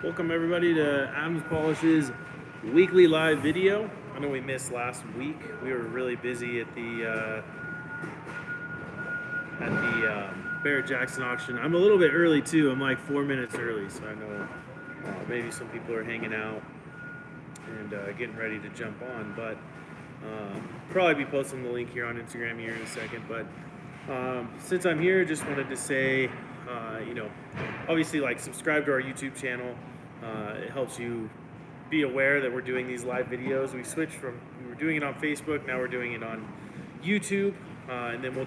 Welcome everybody to Adams Polish's weekly live video. I know we missed last week. We were really busy at the Barrett Jackson auction. I'm a little bit early too. I'm like 4 minutes early, so I know maybe some people are hanging out and getting ready to jump on. But probably be posting the link here on Instagram here in a second. But since I'm here, just wanted to say, obviously, like, subscribe to our YouTube channel. It helps you be aware that we're doing these live videos. We switched from, we were doing it on Facebook, now we're doing it on YouTube, and then we'll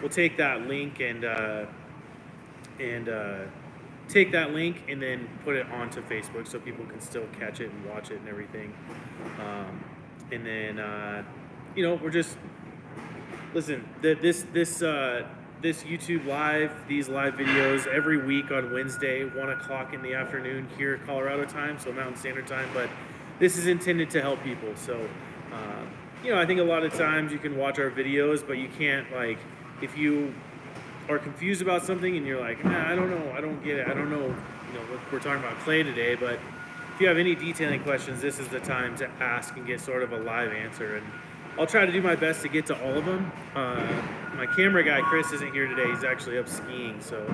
take that link and take that link and then put it onto Facebook so people can still catch it and watch it and everything. And then we're just, listen, this YouTube live, these live videos every week on Wednesday, 1 o'clock in the afternoon here Colorado time, so Mountain Standard Time, but this is intended to help people. So, I think a lot of times you can watch our videos, but you can't, like, if you are confused about something and you're like, nah, I don't know, I don't get it, I don't know, we're talking about clay today, but if you have any detailing questions, this is the time to ask and get sort of a live answer. And I'll try to do my best to get to all of them. My camera guy, Chris, isn't here today. He's actually up skiing, so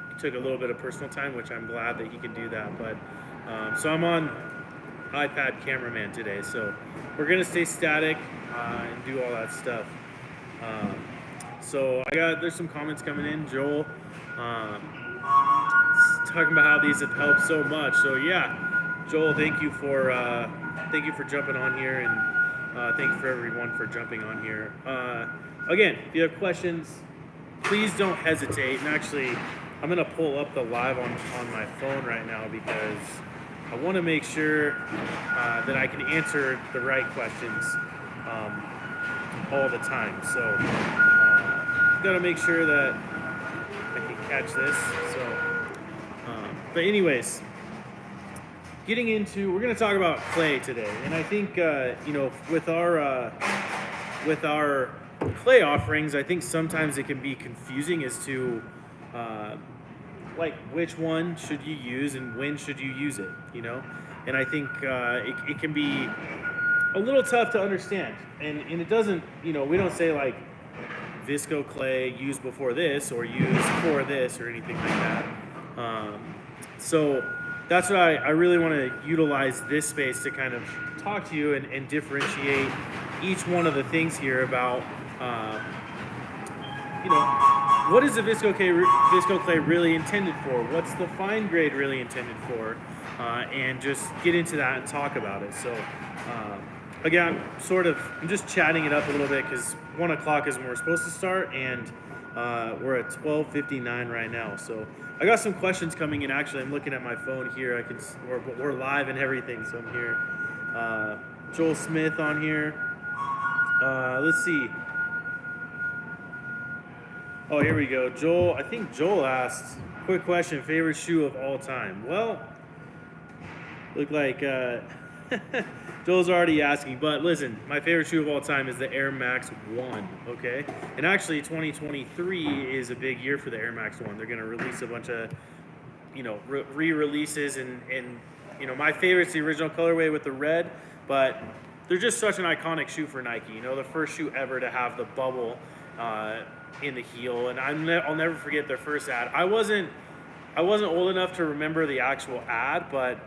he took a little bit of personal time, which I'm glad that he can do that. But so I'm on iPad cameraman today, so we're gonna stay static and do all that stuff. So there's some comments coming in. Joel talking about how these have helped so much. So yeah, Joel, thank you for jumping on here, and thank you for everyone for jumping on here. Again, if you have questions, please don't hesitate. And actually, I'm gonna pull up the live on my phone right now because I want to make sure that I can answer the right questions all the time. So gotta make sure that I can catch this. So, but anyways, getting into, we're going to talk about clay today, and I think with our clay offerings, I think sometimes it can be confusing as to like which one should you use and when should you use it, and I think it can be a little tough to understand, and it doesn't, we don't say like Visco clay use before this or use for this or anything like that. So that's what I really want to utilize this space to kind of talk to you and differentiate each one of the things here about, what is the Visco clay really intended for? What's the fine grade really intended for? And just get into that and talk about it. So again, I'm just chatting it up a little bit because 1 o'clock is when we're supposed to start, and we're at 12:59 right now. So I got some questions coming in. Actually, I'm looking at my phone here. We're live and everything, so I'm here. Joel Smith on here. Let's see. Oh, here we go. Joel, I think Joel asked, quick question, favorite shoe of all time. Well, look like Joel's already asking, but listen, my favorite shoe of all time is the Air Max 1, okay? And actually, 2023 is a big year for the Air Max 1. They're going to release a bunch of, re-releases, and my favorite's the original colorway with the red, but they're just such an iconic shoe for Nike. The first shoe ever to have the bubble in the heel, and I'll never forget their first ad. I wasn't old enough to remember the actual ad, but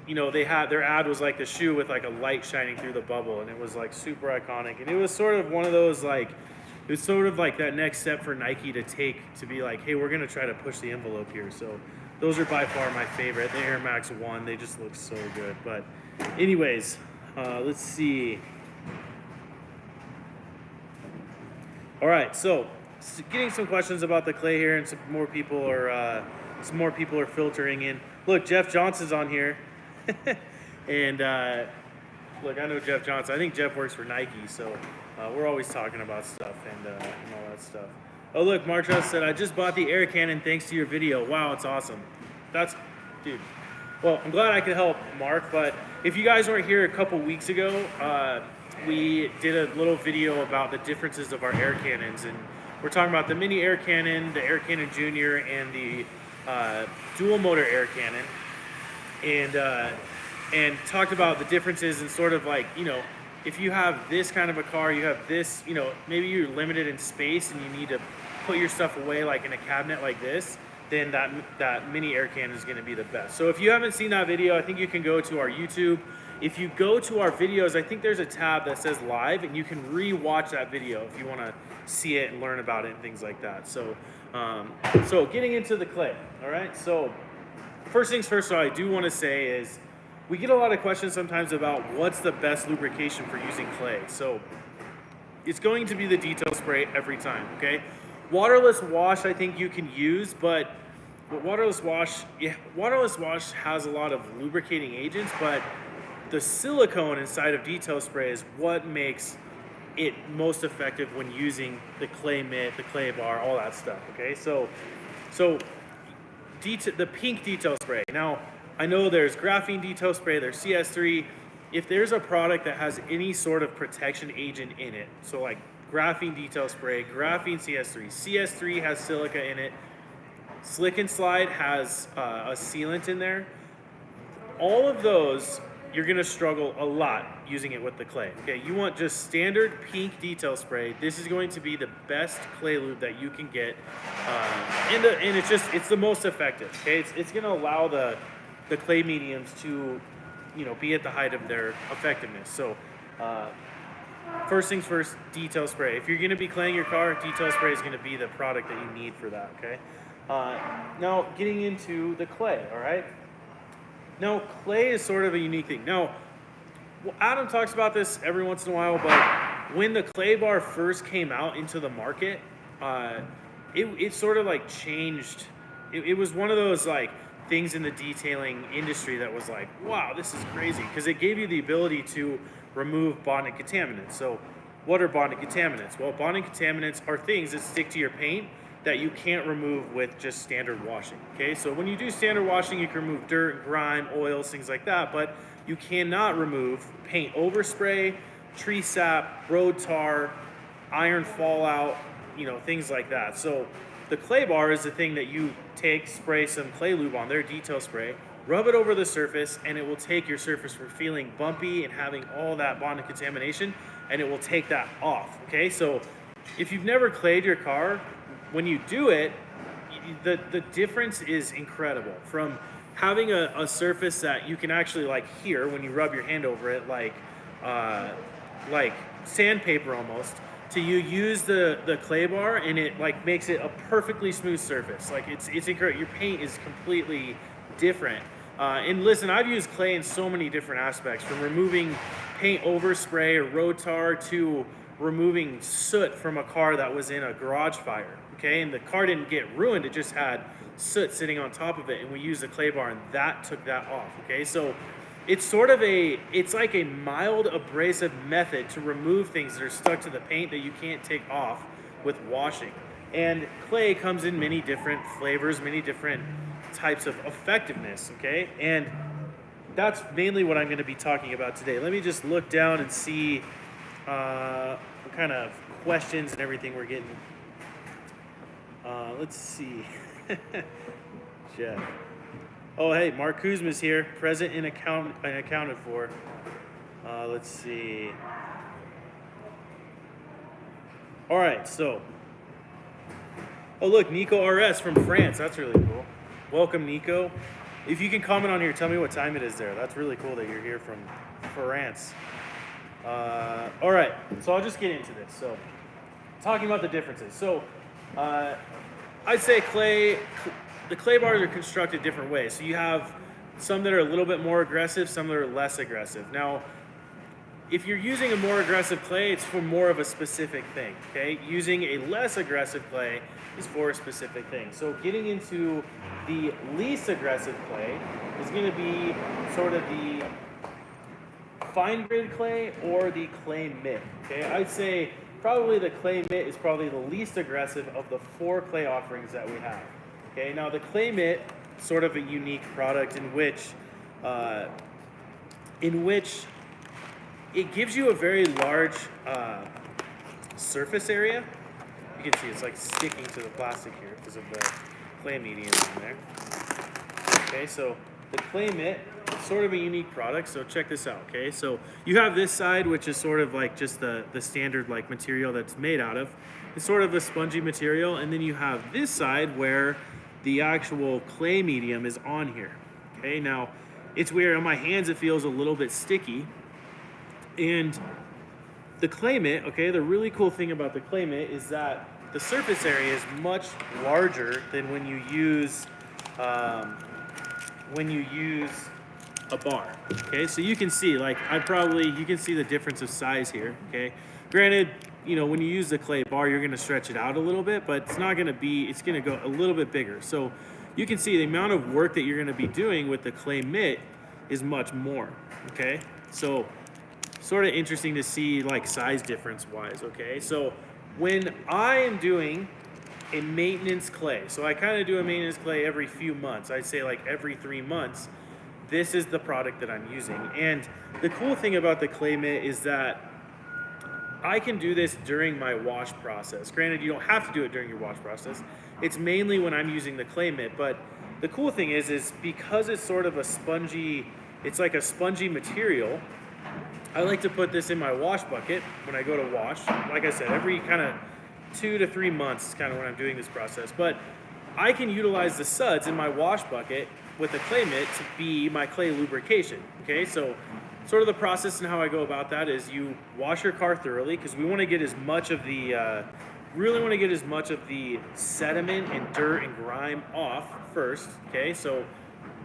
their ad was like the shoe with like a light shining through the bubble, and it was like super iconic, and it was sort of one of those, like, it was sort of like that next step for Nike to take to be like, hey, we're gonna try to push the envelope here. So those are by far my favorite. The Air Max 1, they just look so good. But anyways, let's see. All right, so getting some questions about the clay here, and some more people are filtering in. Look, Jeff Johnson's on here. And look, I know Jeff Johnson. I think Jeff works for Nike, so we're always talking about stuff and all that stuff. Oh, look, Marcos said, I just bought the air cannon thanks to your video. Wow, it's awesome. Dude. Well, I'm glad I could help, Mark, but if you guys weren't here a couple weeks ago, we did a little video about the differences of our air cannons, and we're talking about the mini air cannon, the air cannon junior, and the dual motor air cannon, and talked about the differences and sort of like, you know, if you have this kind of a car, you have this, you know, maybe you're limited in space and you need to put your stuff away like in a cabinet like this, then that mini air cannon is going to be the best. So if you haven't seen that video, I think you can go to our YouTube. If you go to our videos, I think there's a tab that says live, and you can re-watch that video if you want to see it and learn about it and things like that. So, so getting into the clay, all right? So first things first, what I do want to say is we get a lot of questions sometimes about what's the best lubrication for using clay. So it's going to be the detail spray every time, okay? Waterless wash I think you can use, but waterless wash has a lot of lubricating agents, but the silicone inside of detail spray is what makes it most effective when using the clay mitt, the clay bar, all that stuff, okay? So the pink detail spray. Now, I know there's graphene detail spray, there's CS3. If there's a product that has any sort of protection agent in it, so like graphene detail spray, graphene CS3, CS3 has silica in it, Slick and Slide has a sealant in there. All of those, you're gonna struggle a lot using it with the clay. Okay, you want just standard pink detail spray. This is going to be the best clay lube that you can get, and it's the most effective. Okay, it's gonna allow the clay mediums to, you know, be at the height of their effectiveness. So first things first, detail spray. If you're gonna be claying your car, detail spray is gonna be the product that you need for that. Okay, now getting into the clay. All right. Now, clay is sort of a unique thing. Now, Adam talks about this every once in a while, but when the clay bar first came out into the market, it sort of like changed. It was one of those like things in the detailing industry that was like, wow, this is crazy, because it gave you the ability to remove bonding contaminants. So what are bonding contaminants? Well, bonding contaminants are things that stick to your paint that you can't remove with just standard washing, okay? So when you do standard washing, you can remove dirt, grime, oils, things like that, but you cannot remove paint overspray, tree sap, road tar, iron fallout, you know, things like that. So the clay bar is the thing that you take, spray some clay lube on there, detail spray, rub it over the surface, and it will take your surface from feeling bumpy and having all that bonded contamination, and it will take that off, okay? So if you've never clayed your car, when you do it, the difference is incredible. From having a surface that you can actually like hear when you rub your hand over it, like sandpaper almost, to you use the clay bar and it like makes it a perfectly smooth surface. Like it's incredible. Your paint is completely different. And listen, I've used clay in so many different aspects, from removing paint overspray or road tar to removing soot from a car that was in a garage fire. Okay, and the car didn't get ruined, it just had soot sitting on top of it, and we used a clay bar and that took that off. Okay, so it's sort of it's like a mild abrasive method to remove things that are stuck to the paint that you can't take off with washing. And clay comes in many different flavors, many different types of effectiveness, okay? And that's mainly what I'm going to be talking about today. Let me just look down and see what kind of questions and everything we're getting. Let's see. Jeff. Oh, hey, Mark Kuzma's here, present and accounted for. Let's see. All right, so. Oh, look, Nico RS from France. That's really cool. Welcome, Nico. If you can comment on here, tell me what time it is there. That's really cool that you're here from France. All right, so I'll just get into this. So, talking about the differences. So, I'd say the clay bars are constructed different ways. So you have some that are a little bit more aggressive, some that are less aggressive. Now, if you're using a more aggressive clay, it's for more of a specific thing, okay? Using a less aggressive clay is for a specific thing. So getting into the least aggressive clay is gonna be sort of the fine grit clay or the clay mitt, okay? I'd say probably the clay mitt is probably the least aggressive of the 4 clay offerings that we have. Okay, now the clay mitt, sort of a unique product in which it gives you a very large surface area. You can see it's like sticking to the plastic here because of the clay medium in there. Okay, so the clay mitt, it's sort of a unique product, so check this out, okay? So you have this side, which is sort of like just the standard like material that's made out of. It's sort of a spongy material, and then you have this side where the actual clay medium is on here, okay? Now, it's weird, on my hands it feels a little bit sticky, and the clay mitt, okay, the really cool thing about the clay mitt is that the surface area is much larger than when you use a bar, okay? So you can see, like, you can see the difference of size here, okay? Granted, you know, when you use the clay bar, you're gonna stretch it out a little bit, but it's not gonna be, it's gonna go a little bit bigger. So you can see the amount of work that you're gonna be doing with the clay mitt is much more, okay? So sort of interesting to see like size difference wise, okay? So when I am doing a maintenance clay, so I kind of do a maintenance clay every few months, I'd say like every 3 months, this is the product that I'm using. And the cool thing about the clay mitt is that I can do this during my wash process. Granted, you don't have to do it during your wash process. It's mainly when I'm using the clay mitt, but the cool thing is because it's sort of a spongy, it's like a spongy material, I like to put this in my wash bucket when I go to wash. Like I said, every kind of 2 to 3 months is kind of when I'm doing this process. But I can utilize the suds in my wash bucket with the clay mitt to be my clay lubrication, okay? So sort of the process and how I go about that is you wash your car thoroughly because we want to get as much of the, really want to get as much of the sediment and dirt and grime off first, okay? So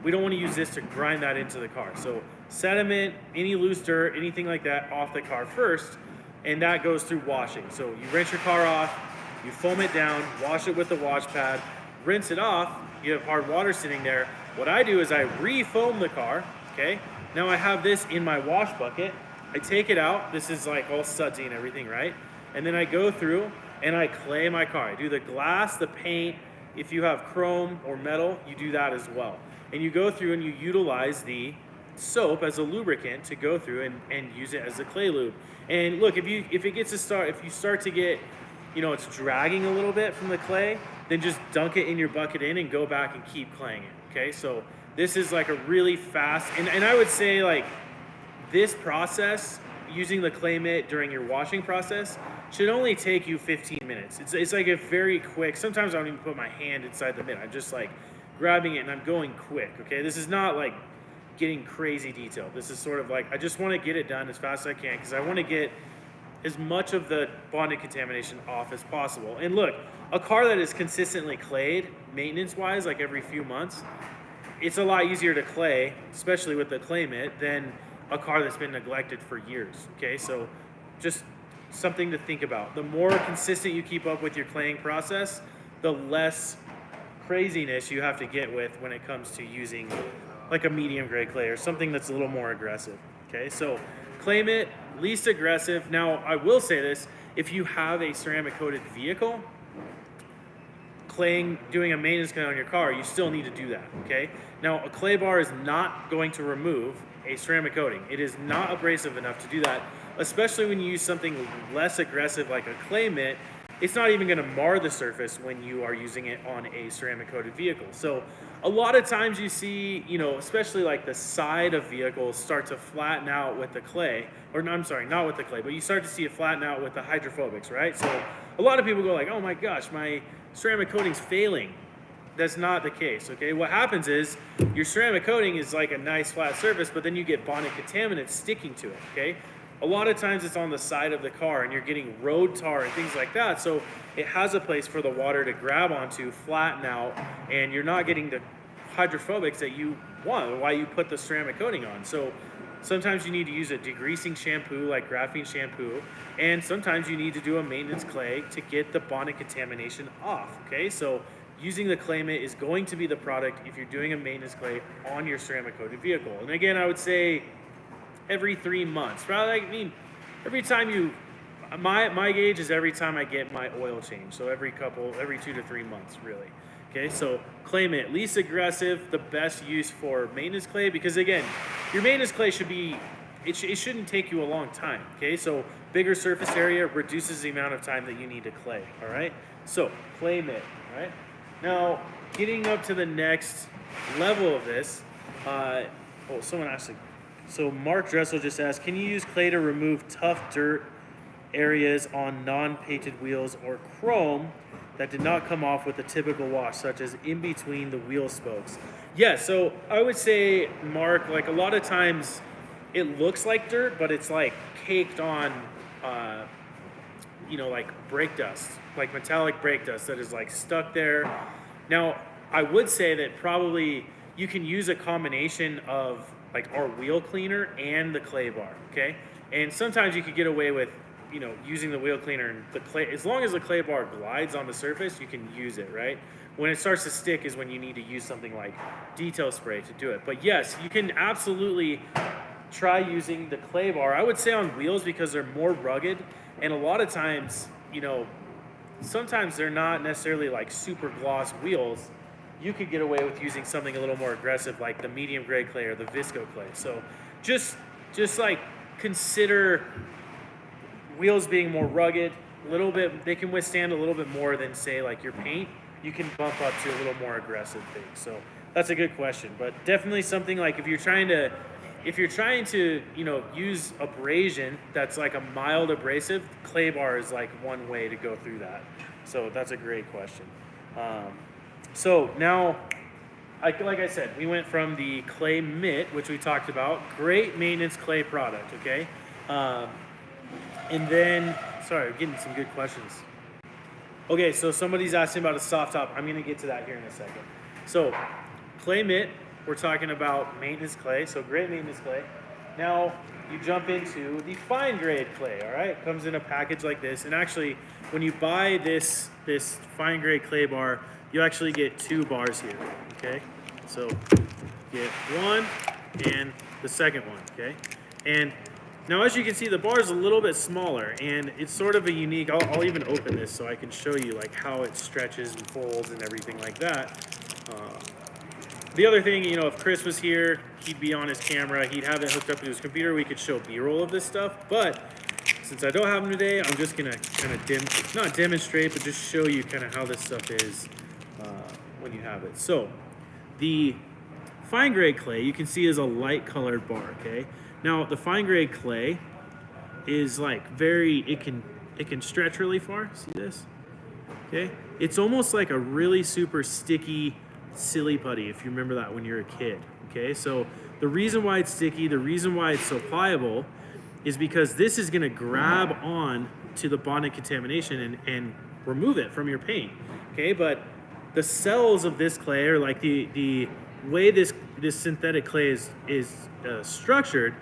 we don't want to use this to grind that into the car. So sediment, any loose dirt, anything like that off the car first, and that goes through washing. So you rinse your car off, you foam it down, wash it with the wash pad, rinse it off, you have hard water sitting there. What I do is I re-foam the car, okay? Now I have this in my wash bucket. I take it out, this is like all sudsy and everything, right? And then I go through and I clay my car. I do the glass, the paint. If you have chrome or metal, you do that as well. And you go through and you utilize the soap as a lubricant to go through and use it as a clay lube. And look, if you start to get, you know, it's dragging a little bit from the clay, then just dunk it in your bucket and go back and keep claying it, okay? So this is like a really fast, and I would say like this process, using the clay mitt during your washing process, should only take you 15 minutes. It's like a very quick, sometimes I don't even put my hand inside the mitt. I'm just like grabbing it and I'm going quick, okay? This is not like getting crazy detailed. This is sort of like, I just want to get it done as fast as I can because I want to get as much of the bonded contamination off as possible. And look, a car that is consistently clayed, maintenance-wise, like every few months, it's a lot easier to clay, especially with the clay mitt, than a car that's been neglected for years, okay? So just something to think about. The more consistent you keep up with your claying process, the less craziness you have to get with when it comes to using like a medium grade clay or something that's a little more aggressive, okay? So clay mitt, least aggressive. Now, I will say this, if you have a ceramic coated vehicle, doing a maintenance clay on your car, you still need to do that, okay? Now, a clay bar is not going to remove a ceramic coating. It is not abrasive enough to do that, especially when you use something less aggressive like a clay mitt. It's not even gonna mar the surface when you are using it on a ceramic coated vehicle. So a lot of times you see, you know, especially like the side of vehicles start to flatten out with the clay, or no, I'm sorry, not with the clay, but you start to see it flatten out with the hydrophobics, right? So a lot of people go like, oh my gosh, my ceramic coating's failing. That's not the case, okay? What happens is your ceramic coating is like a nice flat surface, but then you get bonded contaminants sticking to it, okay? A lot of times it's on the side of the car and you're getting road tar and things like that. So it has a place for the water to grab onto, flatten out, and you're not getting the hydrophobics that you want, why you put the ceramic coating on. So sometimes you need to use a degreasing shampoo like graphene shampoo, and sometimes you need to do a maintenance clay to get the bonded contamination off, okay? So using the clay mitt is going to be the product if you're doing a maintenance clay on your ceramic coated vehicle. And again, I would say every 3 months. Probably, I mean, every time you, my gauge is every time I get my oil change. So every 2 to 3 months, really. Okay, so clay mitt, least aggressive, the best use for maintenance clay, because again, your maintenance clay should be it shouldn't take you a long time. Okay, so bigger surface area reduces the amount of time that you need to clay. All right, so clay mitt. All right, now getting up to the next level of this. Someone asked. So Mark Dressel just asked, can you use clay to remove tough dirt areas on non-painted wheels or chrome that did not come off with a typical wash, such as in between the wheel spokes? Yeah, so I would say, Mark, like a lot of times it looks like dirt, but it's like caked on, like brake dust, like metallic brake dust that is like stuck there. Now, I would say that probably you can use a combination of like our wheel cleaner and the clay bar, okay? And sometimes you could get away with, using the wheel cleaner and the clay, as long as the clay bar glides on the surface, you can use it, right? When it starts to stick is when you need to use something like detail spray to do it. But yes, you can absolutely try using the clay bar. I would say on wheels because they're more rugged, and a lot of times, sometimes they're not necessarily like super gloss wheels. You could get away with using something a little more aggressive like the medium grade clay or the Visco clay. So just like consider wheels being more rugged, a little bit, they can withstand a little bit more than say like your paint. You can bump up to a little more aggressive thing. So that's a good question, but definitely something like if you're trying to use abrasion that's like a mild abrasive, clay bar is like one way to go through that. So that's a great question. So now, like I said, we went from the clay mitt, which we talked about, great maintenance clay product, okay? And then, sorry, we're getting some good questions. Okay, so somebody's asking about a soft top. I'm gonna get to that here in a second. So, clay mitt, we're talking about maintenance clay, so great maintenance clay. Now, you jump into the fine grade clay, all right? It comes in a package like this, and actually, when you buy this fine grade clay bar, you actually get 2 bars here, okay? So get one and the second one, okay? And now as you can see, the bar is a little bit smaller, and it's sort of a unique, I'll even open this so I can show you like how it stretches and folds and everything like that. The other thing, if Chris was here, he'd be on his camera, he'd have it hooked up to his computer, we could show B-roll of this stuff, but since I don't have them today, I'm just gonna kind of not demonstrate, but just show you kind of how this stuff is when you have it. So the fine grade clay you can see is a light colored bar, okay? Now the fine grade clay is like it can stretch really far. See this? Okay? It's almost like a really super sticky silly putty, if you remember that when you're a kid. Okay, so the reason why it's sticky, the reason why it's so pliable is because this is gonna grab on to the bonding contamination and remove it from your paint. Okay, but the cells of this clay, or like the way this synthetic clay is structured,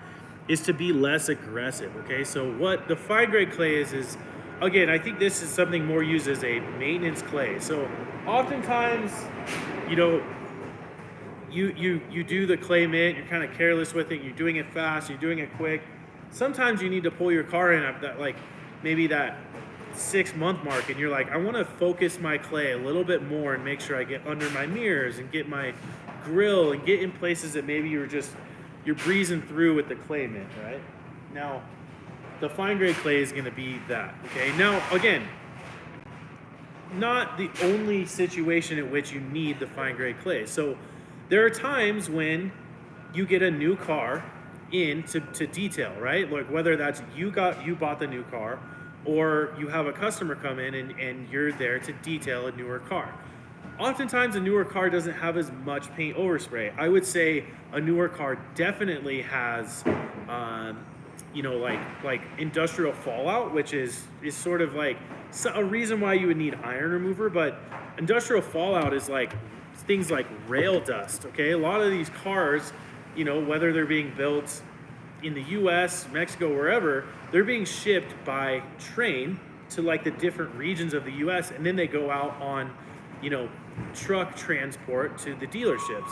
is to be less aggressive. Okay, so what the fine grade clay is again, I think this is something more used as a maintenance clay. So oftentimes, you do the clay mitt, you're kind of careless with it, you're doing it fast, you're doing it quick. Sometimes you need to pull your car in at that, like maybe that 6-month mark, and you're like, I want to focus my clay a little bit more and make sure I get under my mirrors and get my grill and get in places that maybe you're breezing through with the clay mitt, right? Now, the fine grade clay is going to be that, okay? Now, again, not the only situation in which you need the fine grade clay. So there are times when you get a new car in to detail, right? Like whether that's you bought the new car, or you have a customer come in and you're there to detail a newer car. Oftentimes a newer car doesn't have as much paint overspray. I would say a newer car definitely has like industrial fallout, which is sort of like a reason why you would need iron remover. But industrial fallout is like things like rail dust, okay? A lot of these cars, whether they're being built in the US, Mexico, wherever, they're being shipped by train to like the different regions of the US, and then they go out on, truck transport to the dealerships.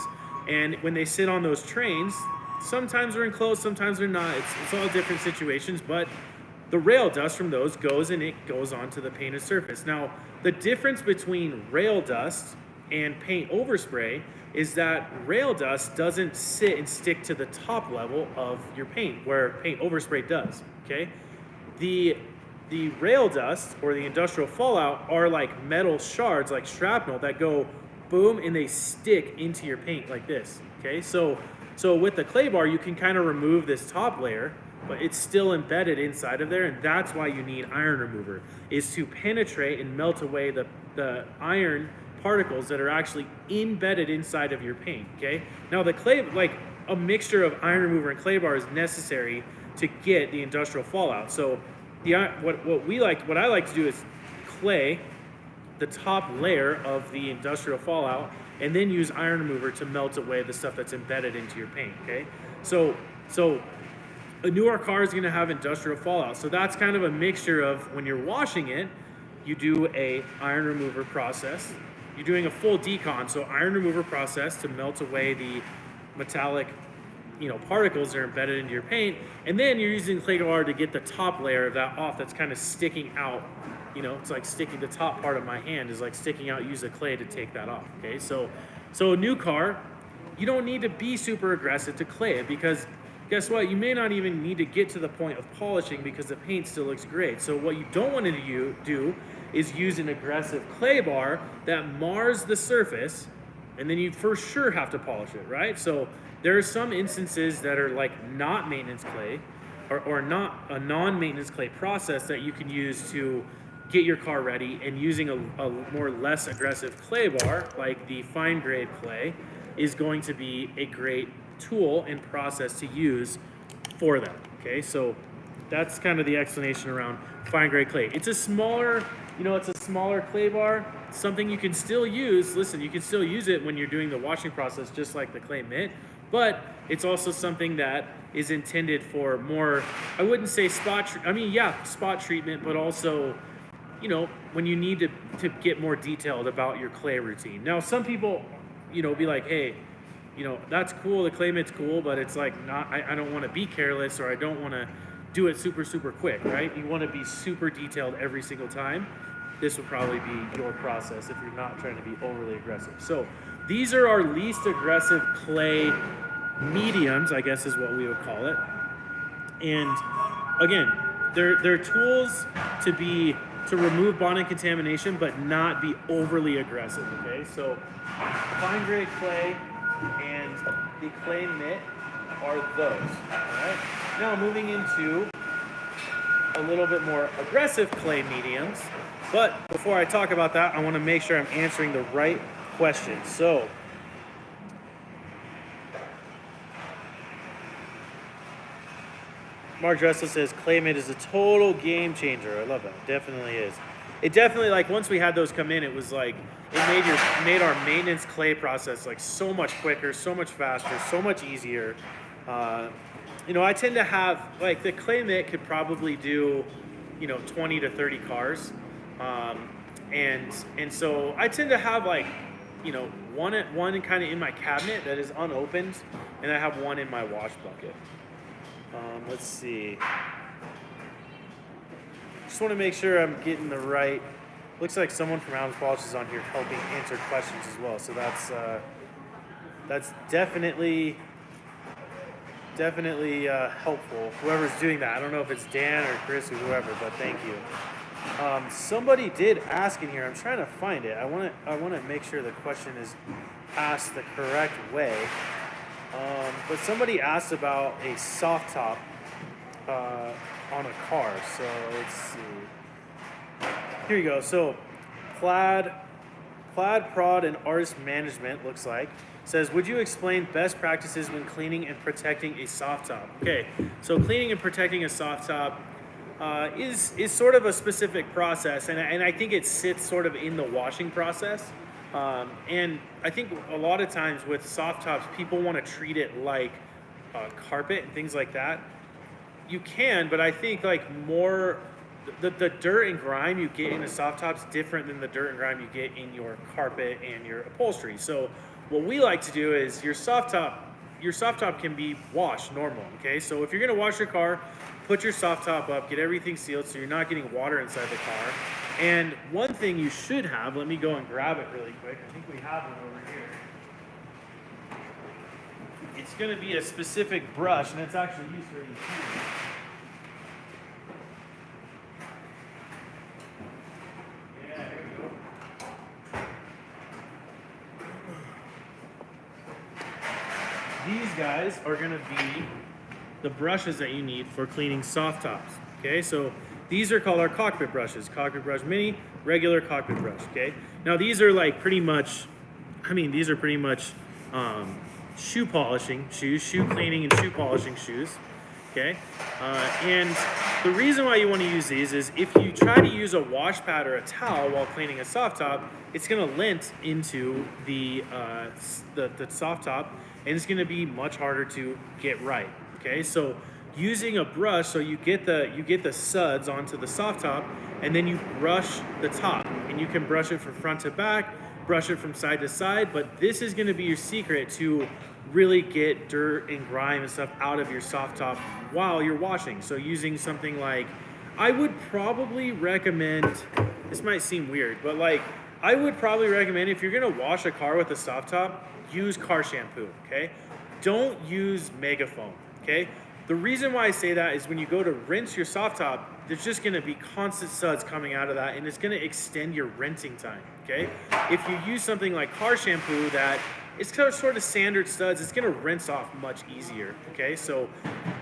And when they sit on those trains, sometimes they're enclosed, sometimes they're not. It's all different situations, but the rail dust from those goes onto the painted surface. Now, the difference between rail dust and paint overspray is that rail dust doesn't sit and stick to the top level of your paint, where paint overspray does, okay? The rail dust or the industrial fallout are like metal shards, like shrapnel, that go boom and they stick into your paint like this, okay? So with the clay bar, you can kind of remove this top layer, but it's still embedded inside of there, and that's why you need iron remover, is to penetrate and melt away the iron particles that are actually embedded inside of your paint, okay? Now the clay, like a mixture of iron remover and clay bar is necessary to get the industrial fallout. So what I like to do is clay the top layer of the industrial fallout and then use iron remover to melt away the stuff that's embedded into your paint, okay? So a newer car is gonna have industrial fallout. So that's kind of a mixture of, when you're washing it, you do a iron remover process. You're doing a full decon, so iron remover process to melt away the metallic, particles that are embedded into your paint, and then you're using clay bar to get the top layer of that off that's kind of sticking out. It's like sticking, the top part of my hand is like sticking out. Use a clay to take that off, okay? So a new car, you don't need to be super aggressive to clay it, because guess what? You may not even need to get to the point of polishing because the paint still looks great. So what you don't want to do is use an aggressive clay bar that mars the surface, and then you for sure have to polish it, right? So there are some instances that are like not maintenance clay or not a non-maintenance clay process that you can use to get your car ready, and using a more less aggressive clay bar, like the fine grade clay, is going to be a great tool and process to use for them, okay? So that's kind of the explanation around fine grade clay. It's a smaller, it's a smaller clay bar, something you can still use. Listen, you can still use it when you're doing the washing process, just like the clay mitt, but it's also something that is intended for more, I wouldn't say spot treatment, but also, when you need to get more detailed about your clay routine. Now, some people, be like, hey, that's cool, the clay mitt's cool, but it's like I don't want to be careless, or I don't want to do it super, super quick, right? You want to be super detailed every single time. This would probably be your process if you're not trying to be overly aggressive. So these are our least aggressive clay mediums, I guess is what we would call it. And again, they're tools to remove bonding contamination, but not be overly aggressive, okay? So fine grade clay and the clay mitt are those, all right? Now moving into a little bit more aggressive clay mediums, but before I talk about that, I want to make sure I'm answering the right questions. So Mark Dressel says clay mitt is a total game changer. I love that. It definitely is. It definitely, like, once we had those come in, it was like it made our maintenance clay process like so much quicker, so much faster, so much easier. I tend to have, like, the clay mitt could probably do 20 to 30 cars, and so I tend to have like one kind of in my cabinet that is unopened, and I have one in my wash bucket. Let's see. Just want to make sure I'm getting the right. Looks like someone from Adams Polish is on here helping answer questions as well. So that's definitely helpful. Whoever's doing that, I don't know if it's Dan or Chris or whoever, but thank you. Somebody did ask in here. I'm trying to find it. I want to make sure the question is asked the correct way. But somebody asked about a soft top on a car. So let's see. Here you go. So Plaid Prod and Artist Management looks like says, would you explain best practices when cleaning and protecting a soft top? Okay, so cleaning and protecting a soft top is sort of a specific process, and I think it sits sort of in the washing process. And I think a lot of times with soft tops, people want to treat it like carpet and things like that. You can, but I think like more the dirt and grime you get in a soft top is different than the dirt and grime you get in your carpet and your upholstery. So what we like to do is your soft top can be washed normal, okay? So if you're gonna wash your car, put your soft top up, get everything sealed so you're not getting water inside the car. And one thing you should have, let me go and grab it really quick. I think we have one over here. It's going to be a specific brush, and it's actually used for these too. Yeah, here we go. These guys are going to be the brushes that you need for cleaning soft tops. Okay, so these are called our cockpit brushes. Cockpit brush mini, regular cockpit brush. Okay, now these are like pretty much, these are pretty much shoe polishing shoes, shoe cleaning and shoe polishing shoes. Okay, and the reason why you want to use these is if you try to use a wash pad or a towel while cleaning a soft top, it's going to lint into the soft top, and it's going to be much harder to get right. Okay, so using a brush, so you get the suds onto the soft top, and then you brush the top, and you can brush it from front to back, brush it from side to side. But this is going to be your secret to really get dirt and grime and stuff out of your soft top while you're washing. So using something like, I would probably recommend, this might seem weird, but like I would probably recommend, if you're going to wash a car with a soft top, use car shampoo. Okay, don't use Mega Foam. Okay, the reason why I say that is when you go to rinse your soft top, there's just going to be constant suds coming out of that, and it's going to extend your rinsing time. Okay, if you use something like car shampoo that it's sort of standard studs, it's going to rinse off much easier. Okay, so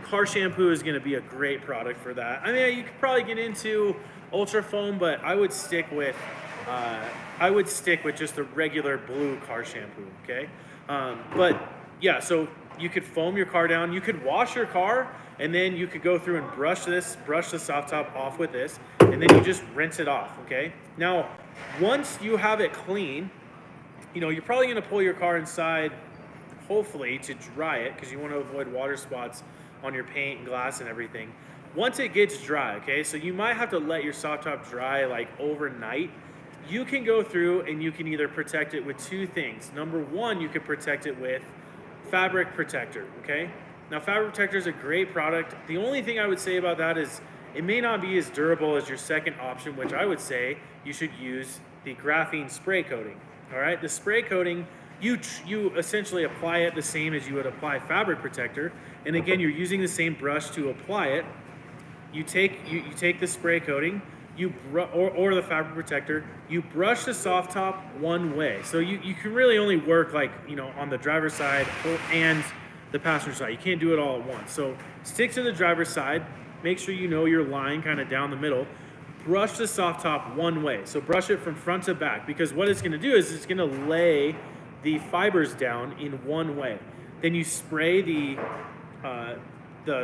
car shampoo is going to be a great product for that. I mean, you could probably get into ultra foam, but I would stick with just the regular blue car shampoo. Okay, but yeah, so you could foam your car down, you could wash your car, and then you could go through and brush the soft top off with this, and then you just rinse it off. Okay, now once you have it clean, you're probably going to pull your car inside, hopefully, to dry it, because you want to avoid water spots on your paint and glass and everything. Once it gets dry, okay, so you might have to let your soft top dry like overnight. You can go through and you can either protect it with two things. Number one, you could protect it with fabric protector. Okay, now fabric protector is a great product. The only thing I would say about that is it may not be as durable as your second option, which I would say you should use the graphene spray coating. All right, the spray coating, you essentially apply it the same as you would apply fabric protector, and again, you're using the same brush to apply it. You take the spray coating, or the fabric protector, you brush the soft top one way. So you can really only work like, on the driver's side and the passenger side. You can't do it all at once. So stick to the driver's side, make sure you know your line kind of down the middle. Brush the soft top one way. So brush it from front to back, because what it's going to do is it's going to lay the fibers down in one way. Then you spray the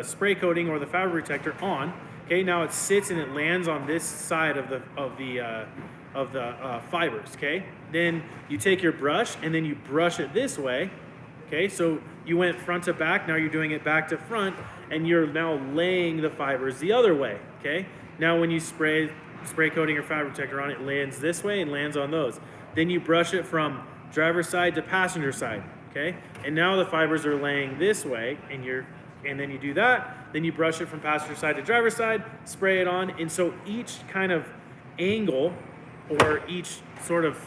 spray coating or the fabric protector on. Okay, now it sits and it lands on this side of the fibers. Okay, then you take your brush and then you brush it this way. Okay, so you went front to back. Now you're doing it back to front, and you're now laying the fibers the other way. Okay. Now when you spray coating or fabric protector on it, lands this way and lands on those. Then you brush it from driver's side to passenger side, okay? And now the fibers are laying this way, and then you do that, then you brush it from passenger side to driver's side, spray it on, and so each kind of angle or each sort of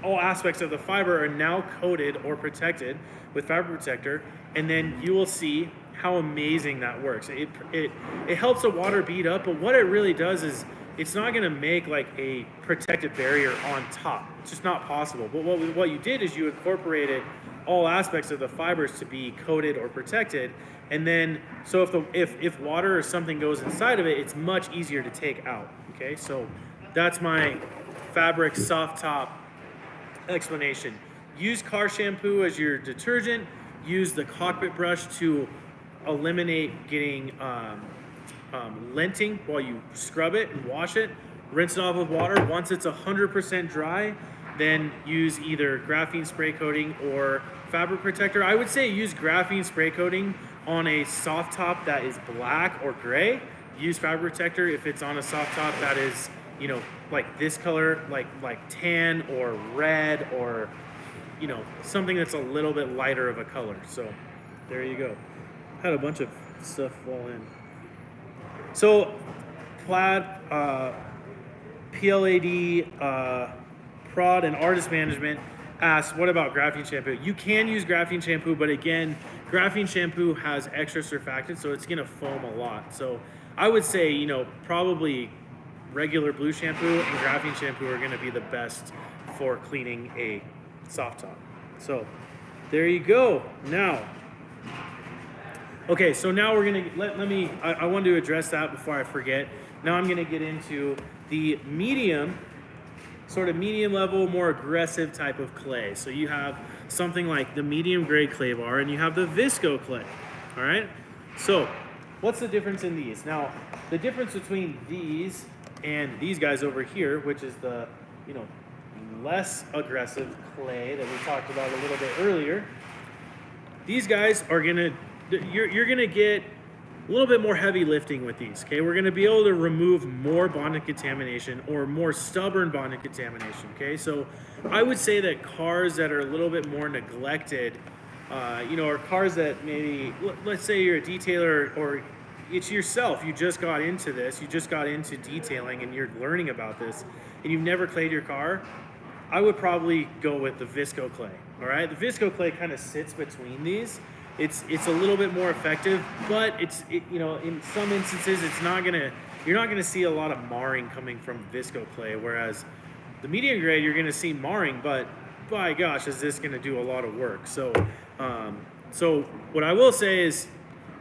all aspects of the fiber are now coated or protected with fabric protector, and then you will see how amazing that works. It helps the water bead up, but what it really does is it's not going to make like a protective barrier on top. It's just not possible. But what you did is you incorporated all aspects of the fibers to be coated or protected, and then so if water or something goes inside of it, it's much easier to take out. Okay, so that's my fabric soft top explanation. Use car shampoo as your detergent. Use the cockpit brush to eliminate getting linting while you scrub it and wash it. Rinse it off with water. Once it's 100% dry, then use either graphene spray coating or fabric protector. I would say use graphene spray coating on a soft top that is black or gray. Use fabric protector if it's on a soft top that is, like this color, like tan or red, or something that's a little bit lighter of a color. So there you go. Had a bunch of stuff fall in. So plaid PLAD Prod and Artist Management asked, what about graphene shampoo? You can use graphene shampoo, but again, graphene shampoo has extra surfactant, so it's gonna foam a lot. So I would say, you know, probably regular blue shampoo and graphene shampoo are gonna be the best for cleaning a soft top. So there you go. Now, okay, so now we're gonna, I wanted to address that before I forget. Now I'm gonna get into the medium, sort of medium level, more aggressive type of clay. So you have something like the medium grade clay bar and you have the Visco clay, all right? So what's the difference in these? Now, the difference between these and these guys over here, which is the, you know, less aggressive clay that we talked about a little bit earlier, these guys are gonna, you're gonna get a little bit more heavy lifting with these, okay? We're gonna be able to remove more bonded contamination or more stubborn bonded contamination, okay? So I would say that cars that are a little bit more neglected, you know, or cars that maybe, let's say you're a detailer or it's yourself, you just got into this, you just got into detailing and you're learning about this and you've never clayed your car, I would probably go with the Visco clay, all right? The Visco clay kind of sits between these. It's a little bit more effective, but you know, in some instances, you're not gonna see a lot of marring coming from Visco clay, whereas the medium grade, you're gonna see marring, but by gosh, is this gonna do a lot of work. So, so what I will say is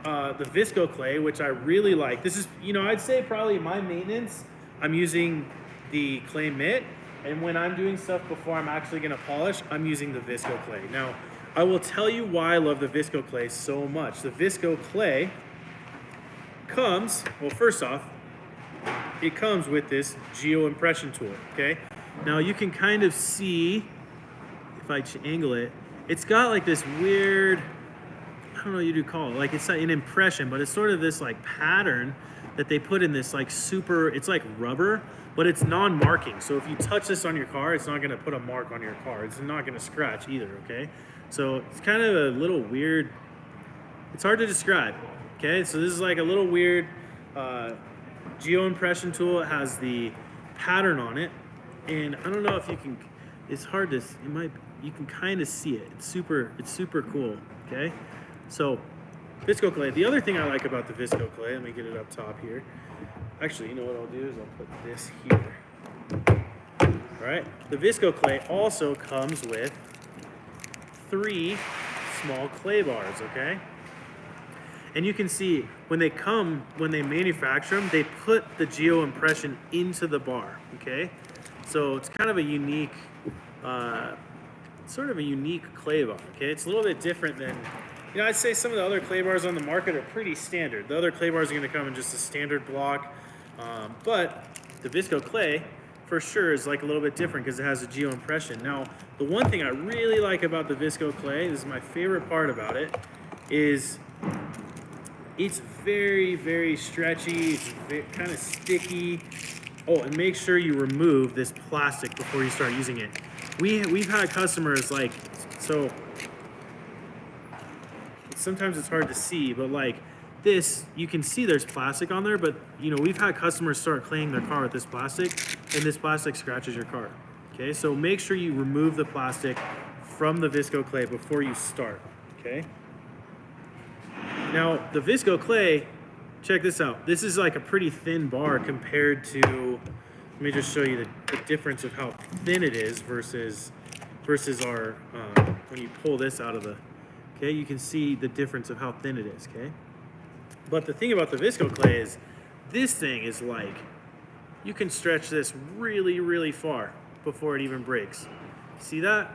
the Visco clay, which I really like, this is, you know, I'd say probably my maintenance, I'm using the clay mitt, and when I'm doing stuff before I'm actually gonna polish, I'm using the Visco clay. Now, I will tell you why I love the Visco clay so much. The Visco clay comes, well, first off, it comes with this geo impression tool, okay? Now you can kind of see, if I angle it, it's got like this weird, I don't know what you call it, like it's an impression, but it's sort of this like pattern that they put in this like super, it's like rubber, but it's non-marking. So if you touch this on your car, it's not gonna put a mark on your car. It's not gonna scratch either, okay? So it's kind of a little weird, it's hard to describe, okay? So this is like a little weird geo impression tool. It has the pattern on it, and I don't know if you can, it's hard to, you can kind of see it. It's super cool, okay? So Visco clay. The other thing I like about the Visco clay, let me get it up top here. Actually, you know what I'll do is I'll put this here. All right, the Visco clay also comes with 3 small clay bars, okay? And you can see when they manufacture them, they put the geo impression into the bar, okay? So it's kind of a unique, sort of a unique clay bar, okay? It's a little bit different than, you know, I'd say some of the other clay bars on the market are pretty standard. The other clay bars are gonna come in just a standard block, but the Visco clay, for sure, is like a little bit different because it has a geo impression. Now, the one thing I really like about the Visco clay, this is my favorite part about it, is it's very stretchy, it's kind of sticky. Oh, and make sure you remove this plastic before you start using it. We've had customers like, so sometimes it's hard to see, but like this, you can see there's plastic on there, but you know, we've had customers start cleaning their car with this plastic, and this plastic scratches your car. Okay, so make sure you remove the plastic from the Visco clay before you start, okay? Now, the Visco clay, check this out. This is like a pretty thin bar compared to, let me just show you the difference of how thin it is versus our, when you pull this out of the, okay, you can see the difference of how thin it is, okay? But the thing about the Visco clay is, this thing is like, you can stretch this really far before it even breaks. See that?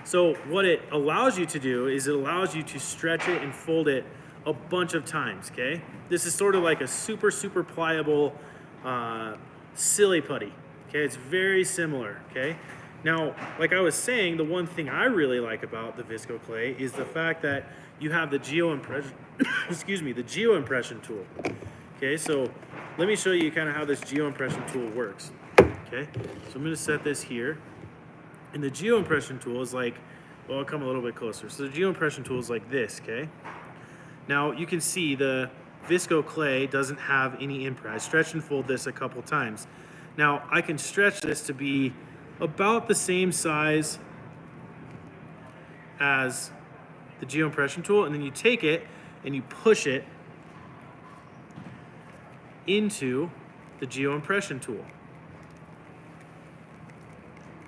So what it allows you to do is it allows you to stretch it and fold it a bunch of times, okay? This is sort of like a super pliable silly putty, okay? It's very similar, okay? Now, like I was saying, the one thing I really like about the Visco clay is the fact that you have the geo impression, excuse me, the geo impression tool. Okay, so let me show you kind of how this geo impression tool works. Okay, so I'm going to set this here, and the geo impression tool is like, well, I'll come a little bit closer. So the geo impression tool is like this. Okay, now you can see the Visco clay doesn't have any imprint. I stretch and fold this a couple times. Now I can stretch this to be about the same size as the geoimpression tool, and then you take it and you push it into the geoimpression tool.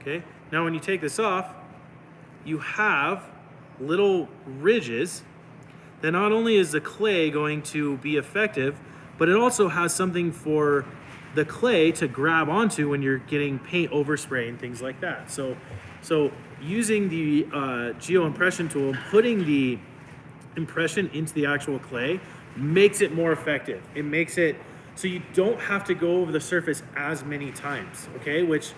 Okay, now when you take this off, you have little ridges that not only is the clay going to be effective, but it also has something for the clay to grab onto when you're getting paint overspray and things like that. So using the geoimpression tool, putting the impression into the actual clay makes it more effective. It makes it so you don't have to go over the surface as many times, okay? Which,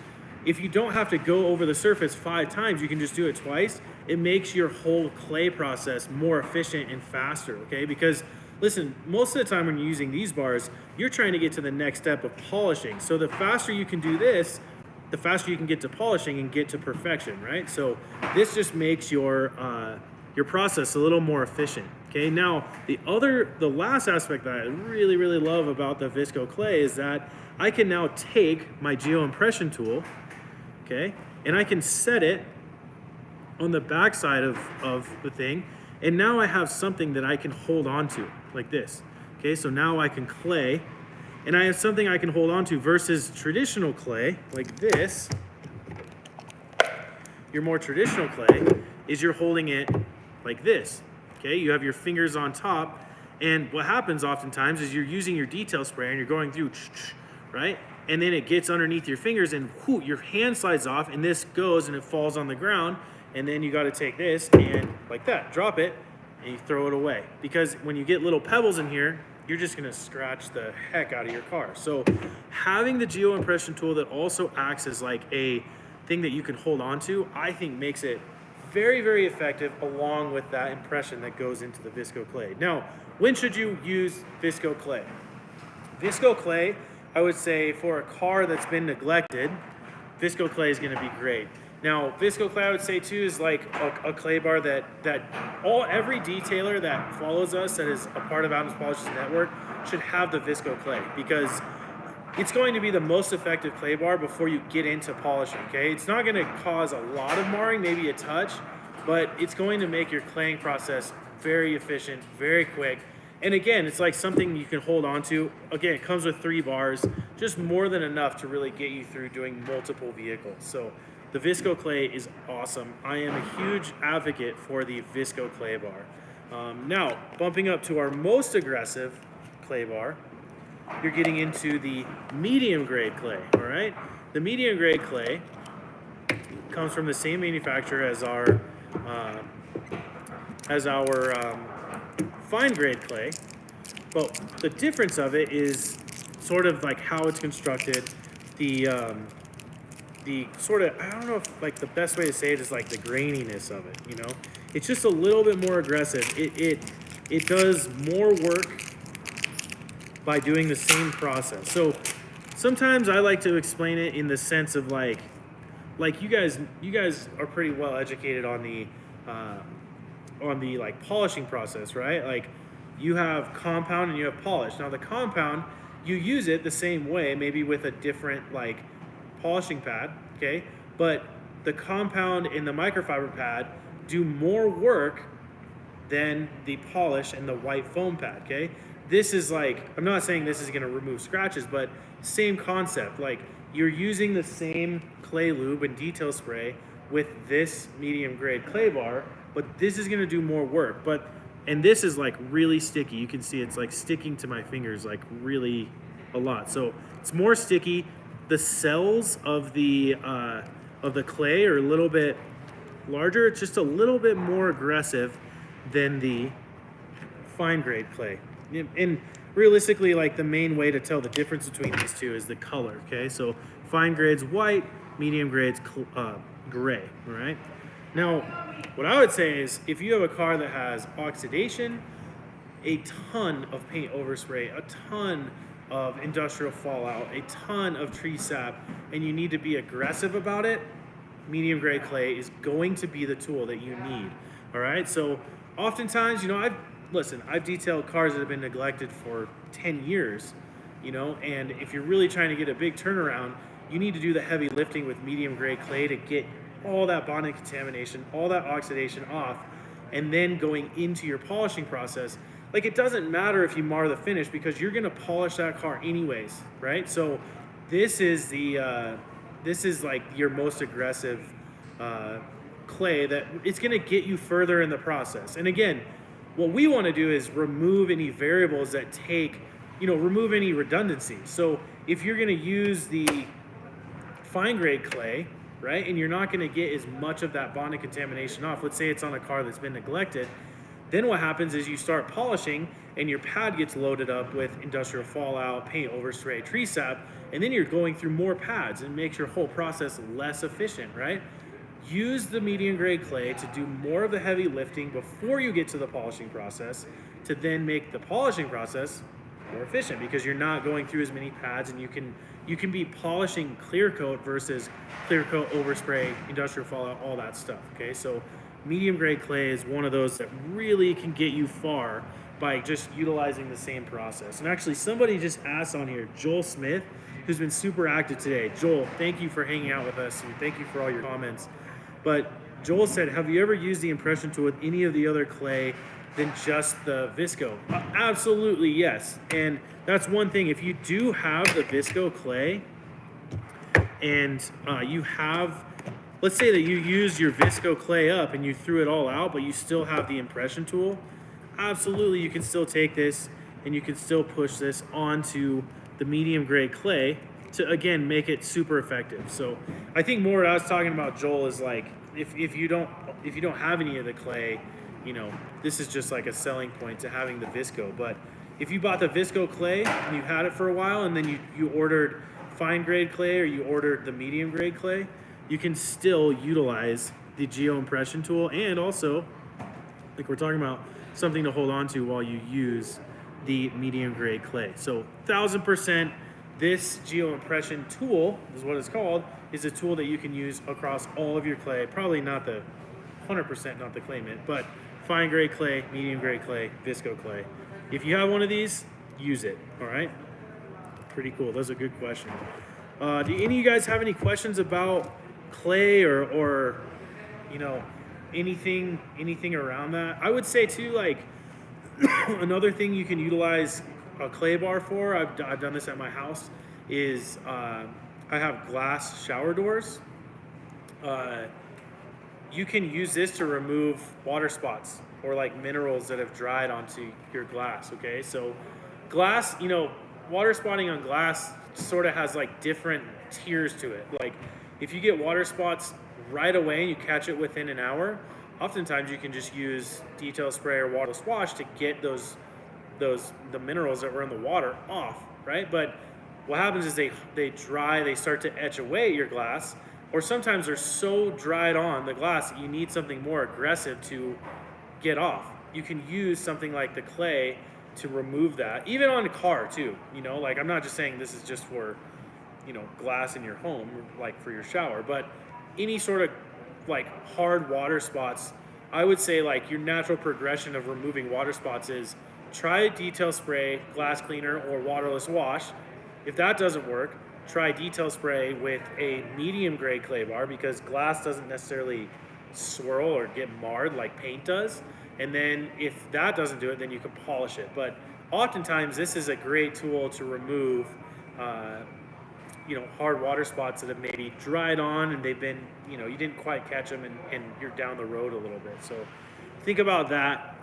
if you don't have to go over the surface 5 times, you can just do it twice. It makes your whole clay process more efficient and faster, okay? Because listen, most of the time when you're using these bars, you're trying to get to the next step of polishing. So the faster you can do this, the faster you can get to polishing and get to perfection, right? So this just makes your process a little more efficient. Okay, now the last aspect that I really, really love about the Visco clay is that I can now take my geoimpression tool, okay, and I can set it on the back side of the thing, and now I have something that I can hold on to, like this. Okay, so now I can clay, and I have something I can hold on to versus traditional clay, like this. Your more traditional clay is you're holding it like this. Okay, you have your fingers on top, and what happens oftentimes is you're using your detail sprayer and you're going through, right? And then it gets underneath your fingers and whoo, your hand slides off, and this goes and it falls on the ground, and then you got to take this and like that, drop it, and you throw it away. Because when you get little pebbles in here, you're just gonna scratch the heck out of your car. So having the geoimpression tool that also acts as like a thing that you can hold on to, I think makes it very, very effective, along with that impression that goes into the Visco clay. Now, when should you use Visco clay? Visco clay, I would say for a car that's been neglected, Visco clay is gonna be great. Now, Visco clay, I would say too, is like a clay bar that every detailer that follows us, that is a part of Adams Polish's network, should have the Visco clay, because it's going to be the most effective clay bar before you get into polishing, okay? It's not gonna cause a lot of marring, maybe a touch, but it's going to make your claying process very efficient, very quick. And again, it's like something you can hold on to. Again, it comes with 3 bars, just more than enough to really get you through doing multiple vehicles. So the Visco clay is awesome. I am a huge advocate for the Visco clay bar. Now, bumping up to our most aggressive clay bar, you're getting into the medium grade clay, all right? The medium grade clay comes from the same manufacturer as our fine grade clay, but the difference of it is sort of like how it's constructed. The sort of, I don't know if like the best way to say it is like the graininess of it, you know? It's just a little bit more aggressive. It does more work by doing the same process. So sometimes I like to explain it in the sense of like you guys are pretty well educated on the like polishing process, right? Like you have compound and you have polish. Now the compound, you use it the same way, maybe with a different like polishing pad, okay? But the compound and the microfiber pad do more work than the polish and the white foam pad, okay? This is like, I'm not saying this is gonna remove scratches, but same concept. Like you're using the same clay lube and detail spray with this medium grade clay bar, but this is gonna do more work. And this is like really sticky. You can see it's like sticking to my fingers like really a lot. So it's more sticky. The cells of the clay are a little bit larger. It's just a little bit more aggressive than the fine grade clay. And realistically, like the main way to tell the difference between these two is the color, okay? So fine grade's white, medium grade's gray, all right? Now, what I would say is if you have a car that has oxidation, a ton of paint overspray, a ton of industrial fallout, a ton of tree sap, and you need to be aggressive about it, medium grade clay is going to be the tool that you need, all right? So oftentimes, you know, I've detailed cars that have been neglected for 10 years. you know. And if you're really trying to get a big turnaround, you need to do the heavy lifting with medium grade clay to get all that bonding contamination, all that oxidation off, and then going into your polishing process. Like, it doesn't matter if you mar the finish because you're gonna polish that car anyways, right? So this is like your most aggressive clay that it's gonna get you further in the process. And again, what we want to do is remove any variables that take, remove any redundancy. So if you're going to use the fine grade clay, right, and you're not going to get as much of that bonding contamination off, let's say it's on a car that's been neglected, then what happens is you start polishing and your pad gets loaded up with industrial fallout, paint overspray, tree sap, and then you're going through more pads and makes your whole process less efficient, right? Use the medium grade clay to do more of the heavy lifting before you get to the polishing process to then make the polishing process more efficient because you're not going through as many pads, and you can be polishing clear coat versus clear coat, overspray, industrial fallout, all that stuff. Okay, so medium grade clay is one of those that really can get you far by just utilizing the same process. And actually, somebody just asked on here, Joel Smith, who's been super active today. Joel, thank you for hanging out with us, and thank you for all your comments. But Joel said, have you ever used the impression tool with any of the other clay than just the Visco? Absolutely, yes. And that's one thing. If you do have the Visco clay and you have, let's say that you use your Visco clay up and you threw it all out, but you still have the impression tool, absolutely you can still take this and you can still push this onto the medium grade clay to, again, make it super effective. So I think more what I was talking about, Joel, is like if you don't have any of the clay, this is just like a selling point to having the Visco. But if you bought the Visco clay and you've had it for a while, and then you ordered fine grade clay or you ordered the medium grade clay, you can still utilize the geo impression tool, and also, like we're talking about, something to hold on to while you use the medium grade clay. So 1000%. This geo impression tool is what it's called, is a tool that you can use across all of your clay. Probably not the 100%, not the clay mitt, but fine grade clay, medium grade clay, Visco clay. If you have one of these, use it. All right. Pretty cool. Those are good questions. Do any of you guys have any questions about clay or anything around that? I would say too, like another thing you can utilize a clay bar for, I've done this at my house, is I have glass shower doors. You can use this to remove water spots or like minerals that have dried onto your glass. Okay, so glass, water spotting on glass sort of has like different tiers to it. Like if you get water spots right away and you catch it within an hour, oftentimes you can just use detail spray or water wash to get the minerals that were in the water off, right? But what happens is they dry, they start to etch away at your glass, or sometimes they're so dried on the glass that you need something more aggressive to get off. You can use something like the clay to remove that, even on a car too. Like I'm not just saying this is just for, glass in your home, like for your shower, but any sort of like hard water spots, I would say like your natural progression of removing water spots is try detail spray, glass cleaner, or waterless wash. If that doesn't work, try detail spray with a medium grade clay bar, because glass doesn't necessarily swirl or get marred like paint does. And then if that doesn't do it, then you can polish it. But oftentimes this is a great tool to remove hard water spots that have maybe dried on and they've been, you didn't quite catch them and you're down the road a little bit. So think about that,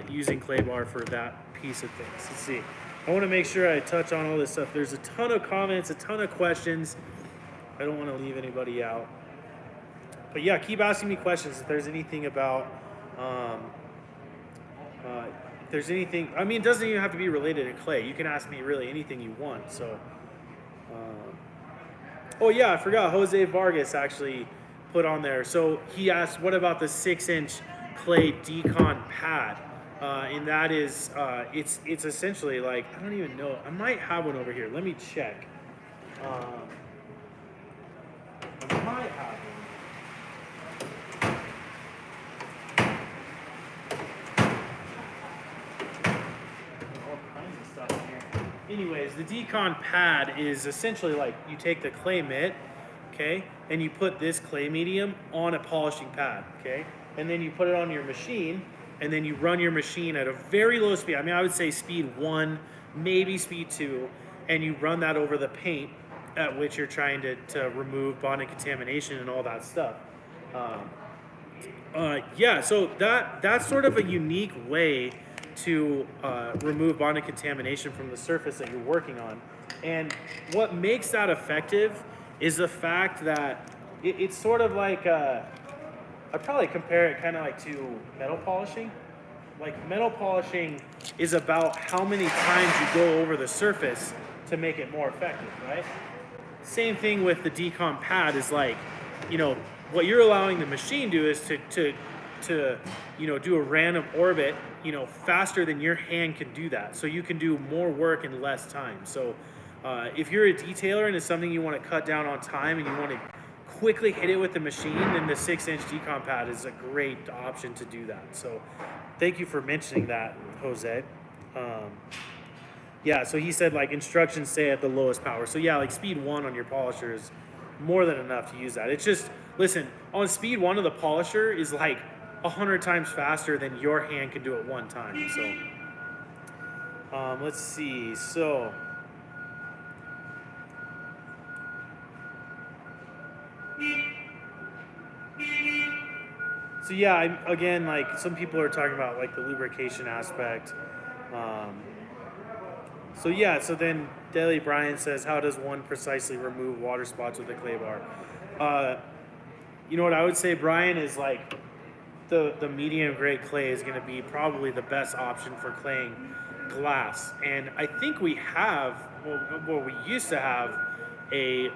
using clay bar for that piece of things. Let's see. I want to make sure I touch on all this stuff. There's a ton of comments, a ton of questions. I don't want to leave anybody out. But yeah, keep asking me questions if there's anything about, if there's anything, it doesn't even have to be related to clay. You can ask me really anything you want. So, oh yeah, I forgot. Jose Vargas actually put on there. So he asked, what about the 6-inch clay Decon pad? And that is, it's essentially like, I don't even know. I might have one over here. Let me check. I might have one. anyways, the Decon pad is essentially like you take the clay mitt, okay, and you put this clay medium on a polishing pad, okay, and then you put it on your machine, and then you run your machine at a very low speed. I mean, I would say speed 1, maybe speed 2, and you run that over the paint at which you're trying to remove bonding contamination and all that stuff. Yeah, so that's sort of a unique way to remove bonding contamination from the surface that you're working on. And what makes that effective is the fact that it's sort of like, I'd probably compare it kind of like to metal polishing. Like metal polishing is about how many times you go over the surface to make it more effective, right? Same thing with the Decon pad is like, you know, what you're allowing the machine to do is to you know, do a random orbit, you know, faster than your hand can do that. So you can do more work in less time. So if you're a detailer and it's something you want to cut down on time and you want to quickly hit it with the machine, then the 6-inch Decon pad is a great option to do that. So thank you for mentioning that, Jose. Yeah, so he said like instructions say at the lowest power. So yeah, like speed 1 on your polisher is more than enough to use that. It's just, listen, on speed 1 of the polisher is like 100 times faster than your hand can do at one time. So let's see. So yeah, again, like some people are talking about like the lubrication aspect. So yeah, so then Daily Brian says, how does one precisely remove water spots with a clay bar? You know what I would say, Brian, is like the medium grade clay is going to be probably the best option for claying glass. And I think we have, well we used to have a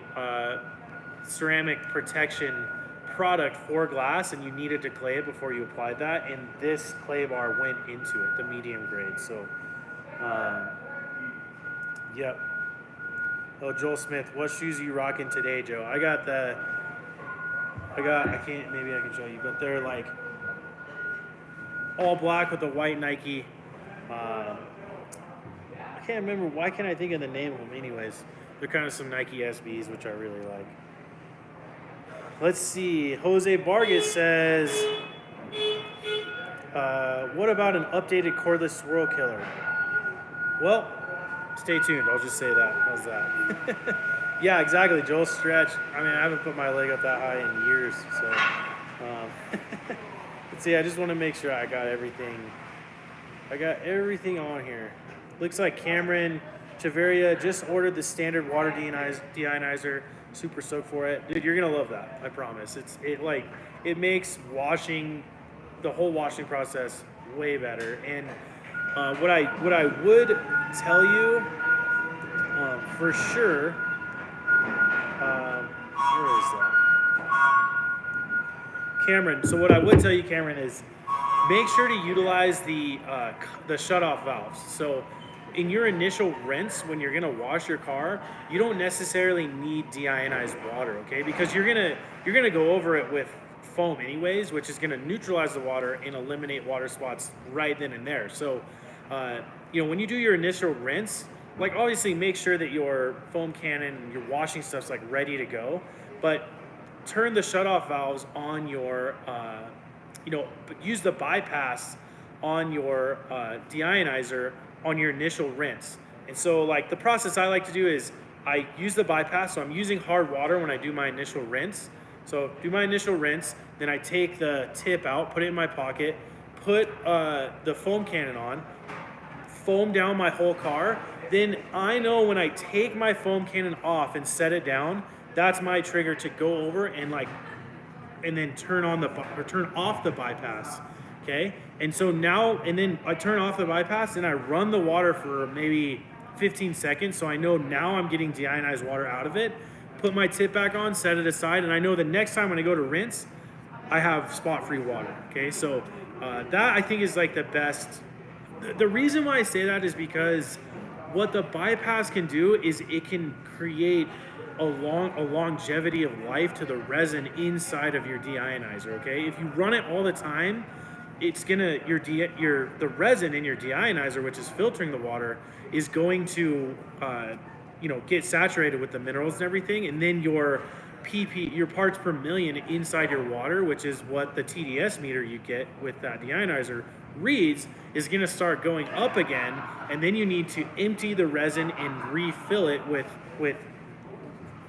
ceramic protection product for glass, and you needed to clay it before you applied that, and this clay bar went into it, the medium grade. So yep. Oh, Joel Smith, what shoes are you rocking today, Joe? I can't, maybe I can show you, but they're like all black with a white Nike. I can't remember, why can't I think of the name of them anyways? They're kind of some Nike SBs, which I really like. Let's see, Jose Vargas says, what about an updated cordless swirl killer? Well, stay tuned, I'll just say that. How's that? Yeah, exactly, Joel, stretch. I mean, I haven't put my leg up that high in years, so. Let's see, I just want to make sure I got everything on here. Looks like Cameron Chaveria just ordered the standard water deionizer. Super stoked for it. Dude, you're going to love that, I promise. It makes washing, the whole washing process way better. And what I would tell you for sure, where is that? Cameron, so what I would tell you, Cameron, is make sure to utilize the shutoff valves. So in your initial rinse, when you're gonna wash your car, you don't necessarily need deionized water, okay? Because you're gonna go over it with foam anyways, which is gonna neutralize the water and eliminate water spots right then and there. So, you know, when you do your initial rinse, like obviously make sure that your foam cannon and your washing stuff's like ready to go, but turn the shutoff valves on your, you know, use the bypass on your deionizer on your initial rinse. And so like the process I like to do is I use the bypass, so I'm using hard water when I do my initial rinse. So do my initial rinse, then I take the tip out, put it in my pocket, put the foam cannon on, foam down my whole car. Then I know when I take my foam cannon off and set it down, that's my trigger to go over and then turn off the bypass. Okay, and so now, and then I turn off the bypass and I run the water for maybe 15 seconds, so I know now I'm getting deionized water out of it, put my tip back on, set it aside, and I know the next time when I go to rinse, I have spot-free water, okay? So that I think is like the best. The reason why I say that is because what the bypass can do is it can create a longevity of life to the resin inside of your deionizer, okay? If you run it all the time, it's gonna the resin in your deionizer, which is filtering the water, is going to get saturated with the minerals and everything, and then your your parts per million inside your water, which is what the TDS meter you get with that deionizer reads, is going to start going up again, and then you need to empty the resin and refill it with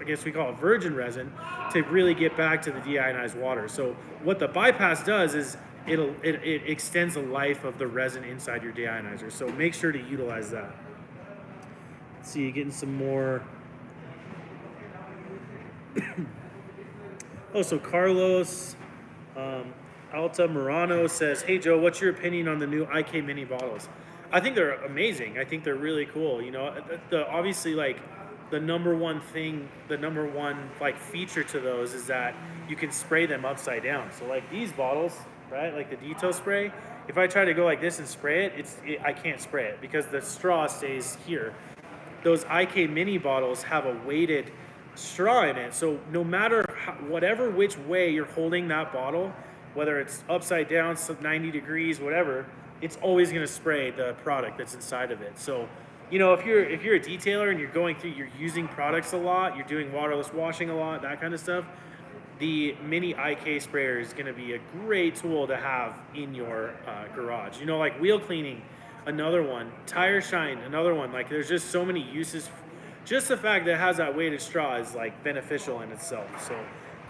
I guess we call it virgin resin to really get back to the deionized water. So what the bypass does is it extends the life of the resin inside your deionizer. So make sure to utilize that. Let's see, getting some more. Oh, so Carlos Alta Morano says, "Hey Joe, what's your opinion on the new IK mini bottles?" I think they're amazing. I think they're really cool. Obviously like the number one like feature to those is that you can spray them upside down. So like these bottles, right? Like the Dito spray, if I try to go like this and spray it, I can't spray it because the straw stays here. Those IK mini bottles have a weighted straw in it, so no matter which way you're holding that bottle, whether it's upside down, 90 degrees, whatever, it's always going to spray the product that's inside of it. So if you're a detailer and you're using products a lot, you're doing waterless washing a lot, that kind of stuff, the mini IK sprayer is going to be a great tool to have in your garage. Like wheel cleaning, another one, tire shine, another one. Like there's just so many uses. Just the fact that it has that weighted straw is like beneficial in itself. So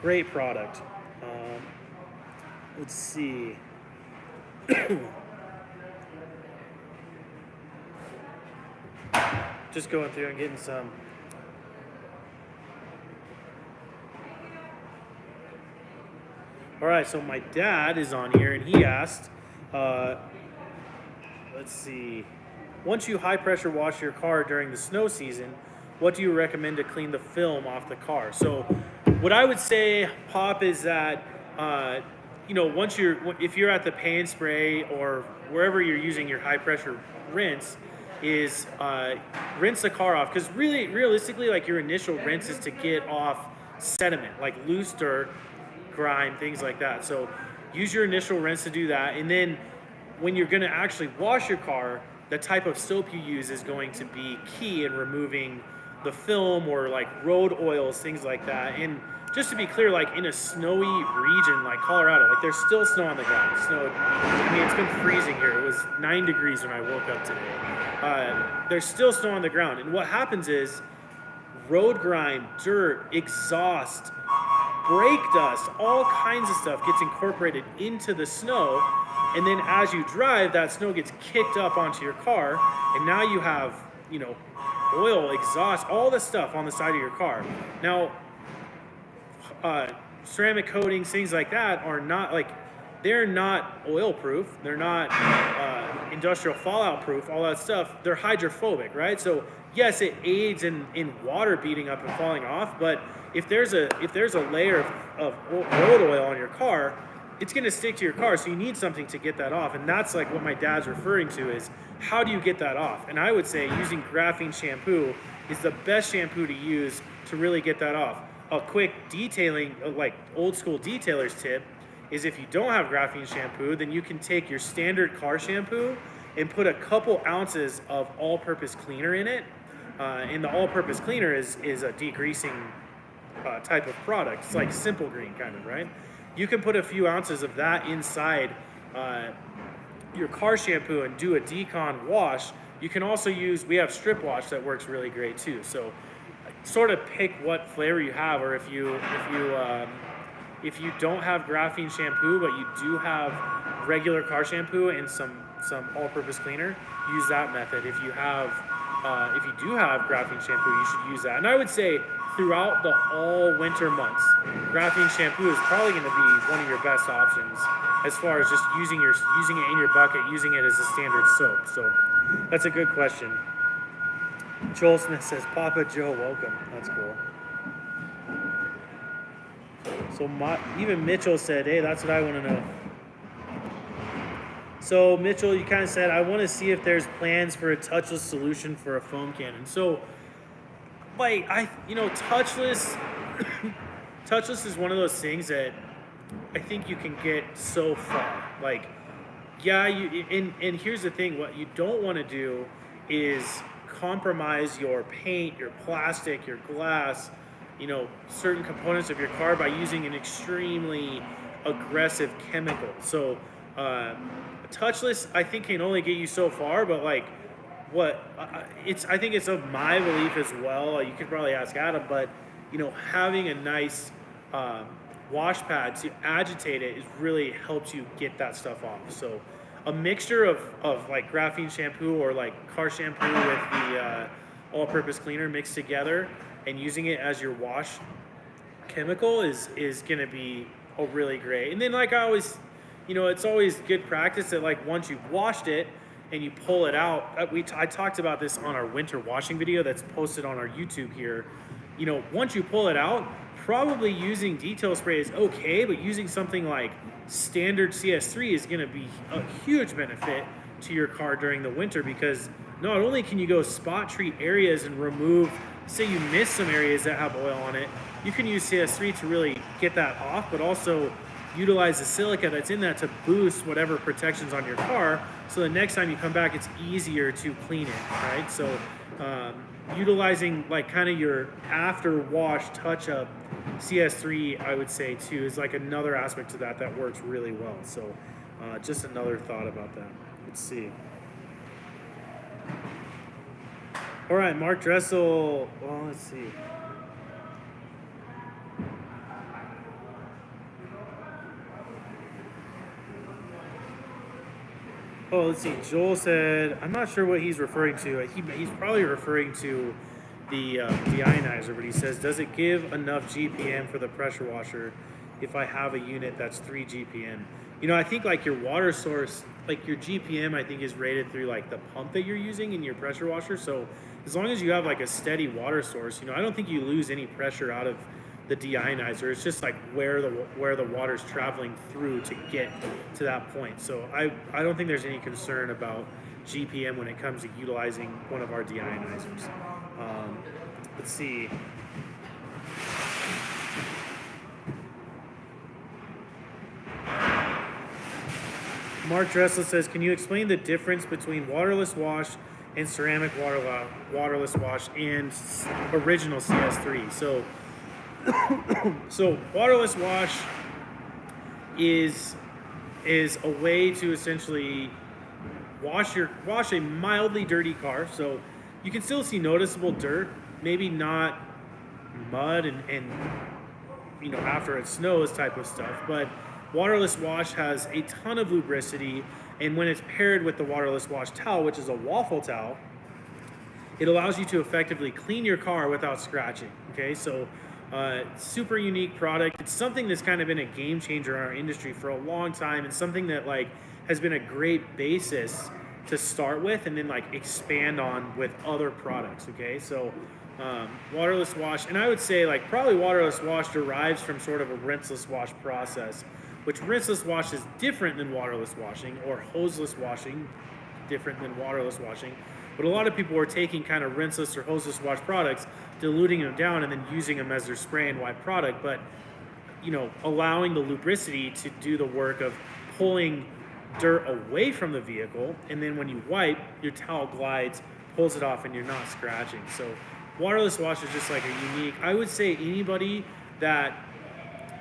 great product. Let's see. Just going through and getting some. All right, so my dad is on here and he asked, let's see, once you high pressure wash your car during the snow season, what do you recommend to clean the film off the car? So what I would say, Pop, is that, if you're at the pay and spray or wherever you're using your high pressure rinse, is rinse the car off. Because really, realistically, like your initial rinse is to get off sediment, like loose dirt, grime, things like that. So use your initial rinse to do that. And then when you're going to actually wash your car, the type of soap you use is going to be key in removing the film or like road oils, things like that. And just to be clear, like in a snowy region like Colorado, like there's still snow on the ground. It's been freezing here. It was 9 degrees when I woke up today. There's still snow on the ground. And what happens is road grime, dirt, exhaust, brake dust, all kinds of stuff gets incorporated into the snow. And then as you drive, that snow gets kicked up onto your car. And now you have, oil, exhaust, all this stuff on the side of your car. Now, ceramic coatings, things like that are not they're not oil proof. They're not industrial fallout proof, all that stuff. They're hydrophobic, right? So yes, it aids in water beating up and falling off, but if there's a layer of road oil on your car, it's going to stick to your car. So you need something to get that off. And that's like what my dad's referring to is how do you get that off? And I would say using graphene shampoo is the best shampoo to use to really get that off. A quick detailing, like old school detailer's tip, is if you don't have graphene shampoo, then you can take your standard car shampoo and put a couple ounces of all-purpose cleaner in it. And the all-purpose cleaner is a degreasing type of product. It's like Simple Green kind of, right? You can put a few ounces of that inside your car shampoo and do a Decon wash. You can also use, we have strip wash that works really great too. So sort of pick what flavor you have, or if you don't have graphene shampoo but you do have regular car shampoo and some all-purpose cleaner, use that method. If you do have graphene shampoo, you should use that. And I would say throughout the all winter months, graphene shampoo is probably going to be one of your best options as far as just using it in your bucket, using it as a standard soap. So that's a good question. Joel Smith says, Papa Joe, welcome. That's cool. So even Mitchell said, hey, that's what I want to know. So Mitchell, you kind of said, I want to see if there's plans for a touchless solution for a foam cannon. So, touchless, touchless is one of those things that I think you can get so far. Like, Yeah, and here's the thing: what you don't want to do is compromise your paint, your plastic, your glass, certain components of your car by using an extremely aggressive chemical. So, uh, touchless, I think, can only get you so far. But like, I think it's of my belief as well. You could probably ask Adam, but having a nice um, wash pad to agitate it is really helps you get that stuff off. So a mixture of like graphene shampoo or like car shampoo with the all-purpose cleaner mixed together and using it as your wash chemical is gonna be really great. And then like I always, it's always good practice that like once you've washed it and you pull it out. I talked about this on our winter washing video that's posted on our YouTube here. Once you pull it out, probably using detail spray is okay, but using something like standard CS3 is going to be a huge benefit to your car during the winter, because not only can you go spot treat areas and remove, say you miss some areas that have oil on it, you can use CS3 to really get that off, but also utilize the silica that's in that to boost whatever protections on your car, so the next time you come back it's easier to clean it, right? So utilizing like kind of your after wash touch up CS3, I would say too, is like another aspect to that works really well. So just another thought about that. Let's see. All right, Mark Dressel. Well, let's see. Oh, let's see. Joel said, I'm not sure what he's referring to. He's probably referring to the deionizer, but he says, does it give enough GPM for the pressure washer if I have a unit that's 3 GPM? I think like your water source, like your GPM, I think is rated through like the pump that you're using in your pressure washer. So as long as you have like a steady water source, I don't think you lose any pressure out of the deionizer. It's just like where the water's traveling through to get to that point. So I don't think there's any concern about GPM when it comes to utilizing one of our deionizers. Let's see. Mark Dressel says, can you explain the difference between waterless wash and ceramic waterless wash and original CS3? So waterless wash is a way to essentially wash a mildly dirty car. So you can still see noticeable dirt, maybe not mud and after it snows type of stuff, but waterless wash has a ton of lubricity, and when it's paired with the waterless wash towel, which is a waffle towel, it allows you to effectively clean your car without scratching. Okay, so super unique product. It's something that's kind of been a game changer in our industry for a long time, and something that like has been a great basis to start with and then like expand on with other products. Okay, so waterless wash, and I would say like probably waterless wash derives from sort of a rinseless wash process, which rinseless wash is different than waterless washing, or hoseless washing different than waterless washing. But a lot of people are taking kind of rinseless or hoseless wash products, diluting them down, and then using them as their spray and wipe product, but allowing the lubricity to do the work of pulling dirt away from the vehicle, and then when you wipe, your towel glides, pulls it off, and you're not scratching. So waterless wash is just like a unique, I would say anybody that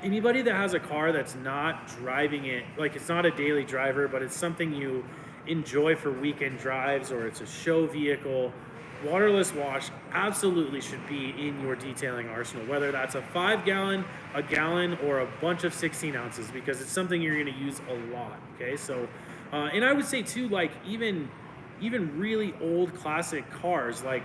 has a car that's not driving it, like it's not a daily driver, but it's something you enjoy for weekend drives, or it's a show vehicle, waterless wash absolutely should be in your detailing arsenal, whether that's a 5 gallon, a gallon, or a bunch of 16 ounces, because it's something you're going to use a lot. Okay, so and I would say too, like even really old classic cars, like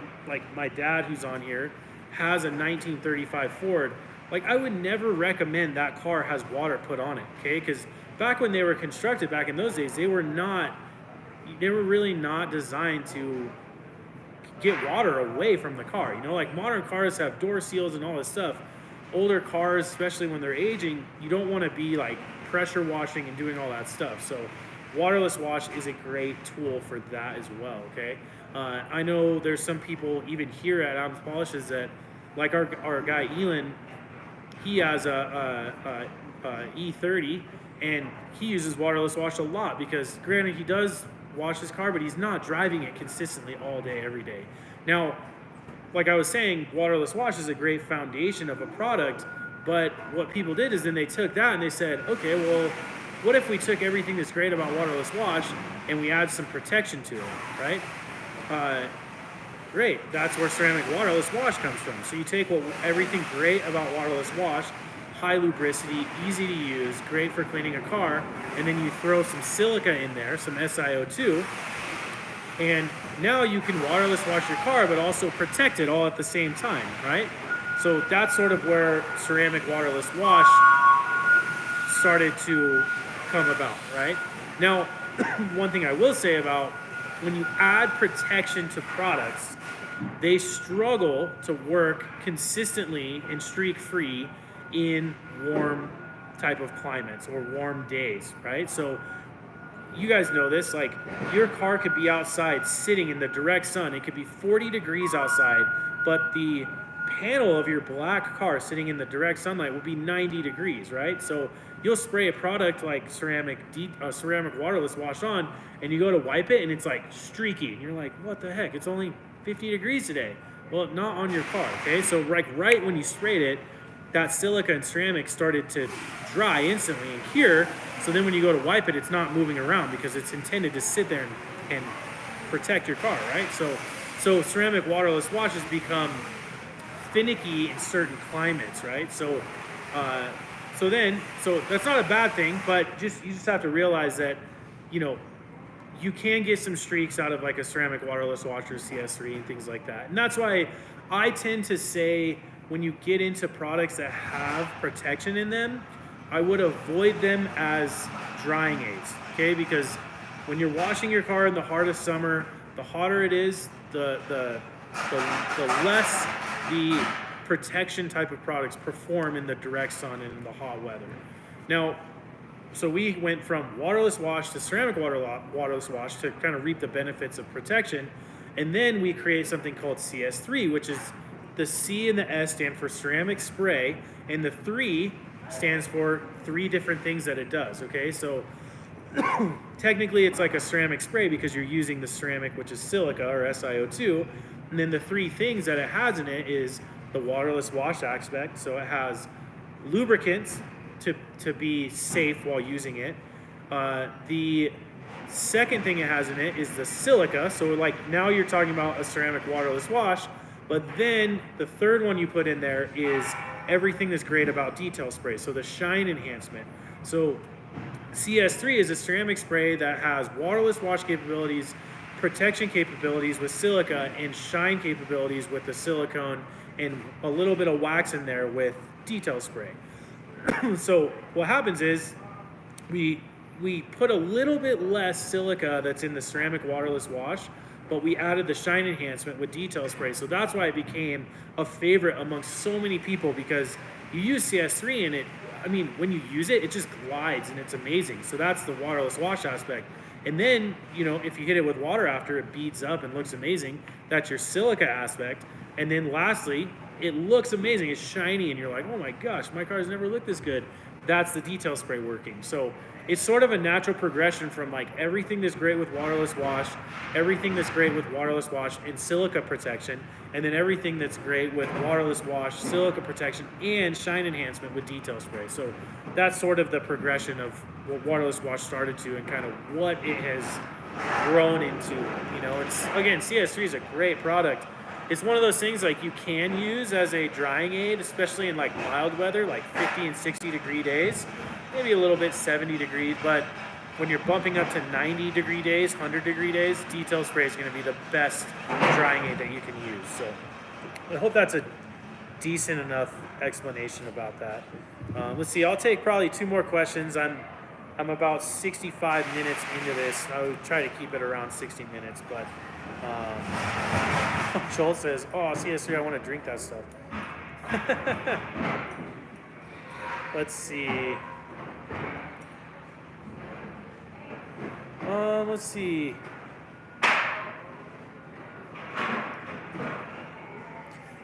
my dad who's on here has a 1935 Ford. Like I would never recommend that car has water put on it, okay? Because back when they were constructed, back in those days, they were really not designed to get water away from the car. Like modern cars have door seals and all this stuff. Older cars, especially when they're aging, you don't want to be like pressure washing and doing all that stuff. So waterless wash is a great tool for that as well, okay? I know there's some people even here at Adams Polishes that, like our guy Elon, he has a E30, and he uses waterless wash a lot because, granted, he does wash his car, but he's not driving it consistently all day, every day. Now, like I was saying, waterless wash is a great foundation of a product, but what people did is then they took that and they said, okay, well, what if we took everything that's great about waterless wash and we add some protection to it, right? Great, that's where ceramic waterless wash comes from. So you take everything great about waterless wash, high lubricity, easy to use, great for cleaning a car, and then you throw some silica in there, some SiO2, and now you can waterless wash your car, but also protect it all at the same time, right? So that's sort of where ceramic waterless wash started to come about, right? Now, one thing I will say about when you add protection to products, they struggle to work consistently and streak-free in warm type of climates or warm days, right? So you guys know this, like your car could be outside sitting in the direct sun. It could be 40 degrees outside, but the panel of your black car sitting in the direct sunlight will be 90 degrees, right? So you'll spray a product like ceramic waterless wash on, and you go to wipe it and it's like streaky, and you're like, what the heck? It's only 50 degrees today. Well, not on your car, okay? So right when you sprayed it, that silica and ceramic started to dry instantly and cure. So then when you go to wipe it, it's not moving around because it's intended to sit there and protect your car, right? So ceramic waterless wash has become finicky in certain climates, right? So that's not a bad thing, but you just have to realize that, you know, you can get some streaks out of like a ceramic waterless wash or CS3 and things like that. And that's why I tend to say when you get into products that have protection in them, I would avoid them as drying aids, okay? Because when you're washing your car in the heart of summer, the hotter it is, the less the protection type of products perform in the direct sun and in the hot weather. Now, so we went from waterless wash to ceramic waterless wash to kind of reap the benefits of protection. And then we create something called CS3, which is the C and the S stand for ceramic spray, and the 3 stands for 3 different things that it does, okay? So technically it's like a ceramic spray because you're using the ceramic, which is silica or SiO2, and then the 3 things that it has in it is the waterless wash aspect, so it has lubricants to be safe while using it. The second thing it has in it is the silica, so like now you're talking about a ceramic waterless wash, but then the third one you put in there is everything that's great about detail spray, so the shine enhancement. So CS3 is a ceramic spray that has waterless wash capabilities, protection capabilities with silica, and shine capabilities with the silicone, and a little bit of wax in there with detail spray. So what happens is we put a little bit less silica that's in the ceramic waterless wash, but we added the shine enhancement with detail spray. So that's why it became a favorite amongst so many people, because you use CS3 and it, I mean, when you use it, it just glides and it's amazing. So that's the waterless wash aspect. And then, you know, if you hit it with water after, it beads up and looks amazing. That's your silica aspect. And then lastly, it looks amazing. It's shiny and you're like, oh my gosh, my car's never looked this good. That's the detail spray working. So it's sort of a natural progression from like everything that's great with waterless wash, everything that's great with waterless wash and silica protection, and then everything that's great with waterless wash, silica protection, and shine enhancement with detail spray. So that's sort of the progression of what waterless wash started to and kind of what it has grown into. You know, it's, again, CS3 is a great product. It's one of those things like you can use as a drying aid, especially in like mild weather, like 50 and 60 degree days, maybe a little bit 70 degrees, but when you're bumping up to 90 degree days, 100 degree days, detail spray is going to be the best drying aid that you can use. So I hope that's a decent enough explanation about that. Let's see, I'll take probably 2 more questions. I'm about 65 minutes into this. I would try to keep it around 60 minutes, but Joel says, oh, CS3, I want to drink that stuff. Let's see. Let's see.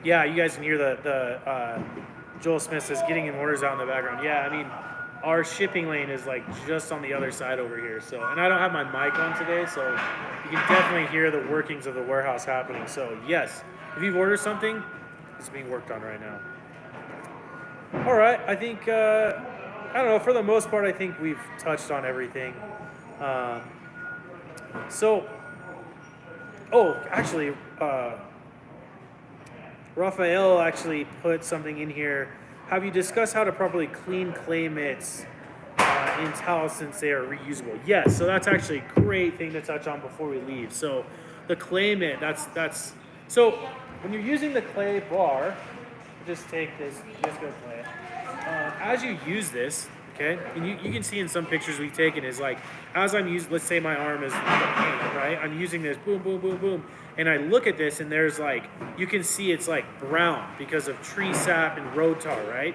Yeah, you guys can hear the Joel Smith says getting in orders out in the background. Yeah, I mean, our shipping lane is like just on the other side over here. So, and I don't have my mic on today, so you can definitely hear the workings of the warehouse happening. So yes, if you've ordered something, it's being worked on right now. All right, I think, I don't know, for the most part, I think we've touched on everything. So, oh, actually, Raphael actually put something in here. Have you discussed how to properly clean clay mitts in towels since they are reusable? Yes, so that's actually a great thing to touch on before we leave. So the clay mitt, that's so when you're using the clay bar, just take this Visco clay. As you use this, okay, and you can see in some pictures we've taken is like, as I'm using, let's say my arm is the paint, right? I'm using this, boom, boom, boom, boom, and I look at this and there's like, you can see it's like brown because of tree sap and road tar, right?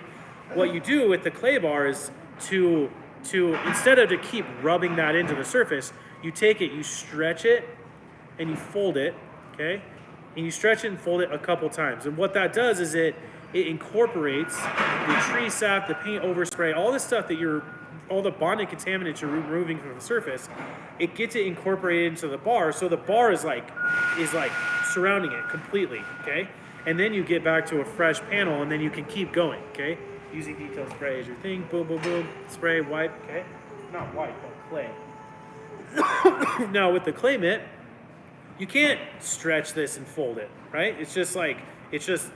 What you do with the clay bar is to instead of to keep rubbing that into the surface, you take it, you stretch it, and you fold it, okay? And you stretch it and fold it a couple times. And what that does is it incorporates the tree sap, the paint overspray, all the stuff that all the bonded contaminants you're removing from the surface. It gets it incorporated into the bar, so the bar is like surrounding it completely, okay? And then you get back to a fresh panel, and then you can keep going, okay? Using detail spray as your thing, boom, boom, boom, spray, wipe, okay? Not wipe, but clay. Now with the clay mitt, you can't stretch this and fold it, right? It's just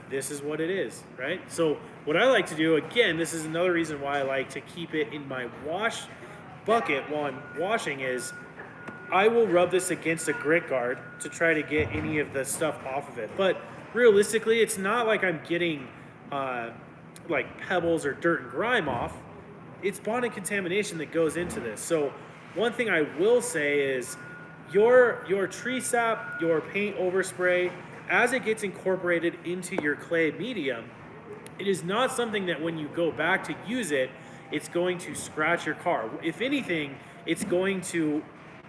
this is what it is, right? So what I like to do, again, this is another reason why I like to keep it in my wash bucket while I'm washing, is I will rub this against a grit guard to try to get any of the stuff off of it. But realistically, it's not like I'm getting like pebbles or dirt and grime off. It's bonded contamination that goes into this. So one thing I will say is your tree sap, your paint overspray, as it gets incorporated into your clay medium, it is not something that when you go back to use it, it's going to scratch your car. If anything, it's going to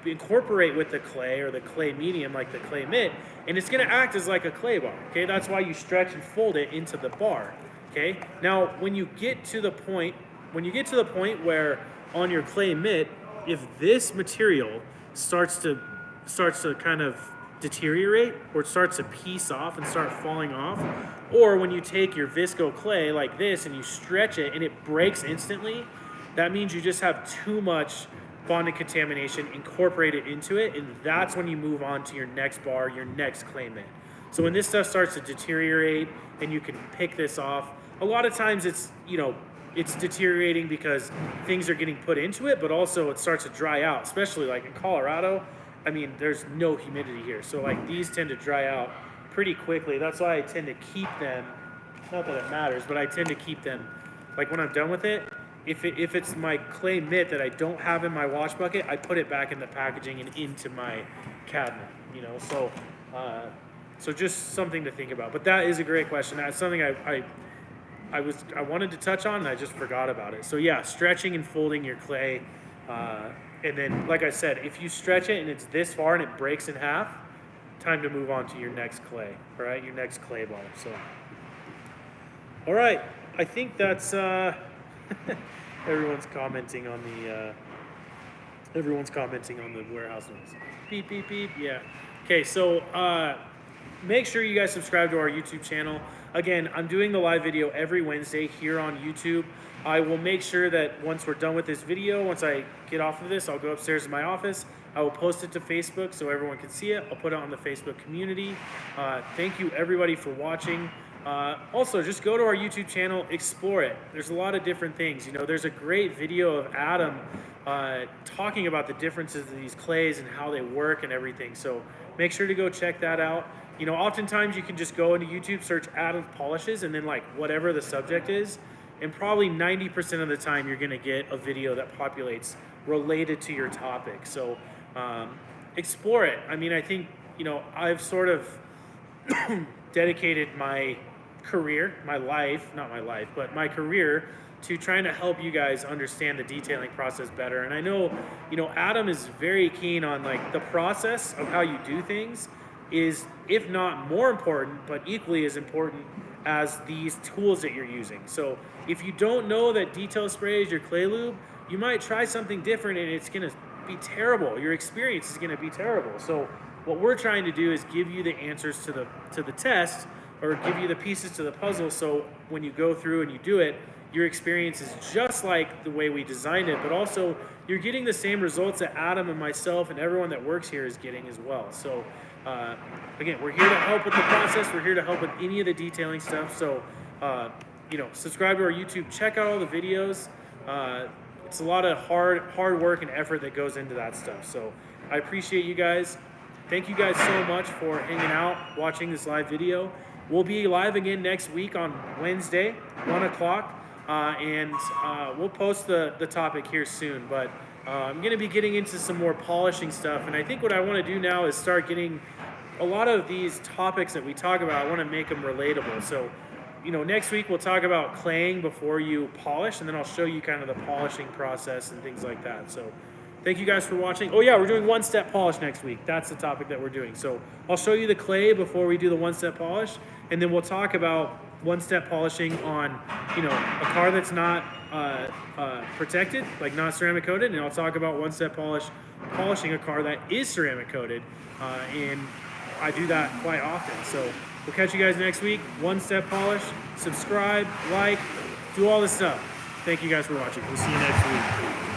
incorporate with the clay or the clay medium, like the clay mitt, and it's going to act as like a clay bar, okay? That's why you stretch and fold it into the bar, okay? Now, when you get to the point where on your clay mitt, if this material starts to kind of deteriorate, or it starts to piece off and start falling off, or when you take your Visco clay like this and you stretch it and it breaks instantly, that means you just have too much bonded contamination incorporated into it, and that's when you move on to your next bar, your next clay mitt. So when this stuff starts to deteriorate and you can pick this off, a lot of times it's deteriorating because things are getting put into it, but also it starts to dry out, especially like in Colorado. I mean, there's no humidity here. So like these tend to dry out pretty quickly. That's why I tend to keep them, not that it matters, but I tend to keep them, like when I'm done with it, if it's my clay mitt that I don't have in my wash bucket, I put it back in the packaging and into my cabinet, so just something to think about. But that is a great question. That's something I wanted to touch on and I just forgot about it. So yeah, stretching and folding your clay, and then, like I said, if you stretch it and it's this far and it breaks in half, time to move on to your next clay, all right? Your next clay bar. So, all right, I think that's everyone's commenting on the warehouse noise. Beep beep beep. Yeah. Okay, so make sure you guys subscribe to our YouTube channel. Again, I'm doing the live video every Wednesday here on YouTube. I will make sure that once we're done with this video, once I get off of this, I'll go upstairs to my office. I will post it to Facebook so everyone can see it. I'll put it on the Facebook community. Thank you everybody for watching. Also, just go to our YouTube channel, explore it. There's a lot of different things. There's a great video of Adam talking about the differences of these clays and how they work and everything. So make sure to go check that out. Oftentimes you can just go into YouTube, search Adam polishes, and then like whatever the subject is, and probably 90% of the time you're gonna get a video that populates related to your topic. So explore it. I mean, I think, I've sort of dedicated my career, my career to trying to help you guys understand the detailing process better. And I know, Adam is very keen on like the process of how you do things is, if not more important, but equally as important as these tools that you're using. So if you don't know that detail spray is your clay lube, you might try something different and it's gonna be terrible. Your experience is gonna be terrible. So what we're trying to do is give you the answers to the test, or give you the pieces to the puzzle, so when you go through and you do it, your experience is just like the way we designed it, but also you're getting the same results that Adam and myself and everyone that works here is getting as well. So again, we're here to help with the process. We're here to help with any of the detailing stuff. So you know, subscribe to our YouTube, check out all the videos. It's a lot of hard work and effort that goes into that stuff. So I appreciate you guys. Thank you guys so much for hanging out, watching this live video. We'll be live again next week on Wednesday, 1 o'clock, and we'll post the topic here soon. But I'm going to be getting into some more polishing stuff, and I think what I want to do now is start getting a lot of these topics that we talk about, I want to make them relatable. So, you know, next week we'll talk about claying before you polish, and then I'll show you kind of the polishing process and things like that. So thank you guys for watching. Oh yeah, we're doing one-step polish next week. That's the topic that we're doing. So I'll show you the clay before we do the one-step polish, and then we'll talk about one-step polishing on, you know, a car that's not protected, like not ceramic coated, and I'll talk about one-step polishing a car that is ceramic coated, and I do that quite often. So we'll catch you guys next week. One-step polish, subscribe, like, do all this stuff. Thank you guys for watching. We'll see you next week.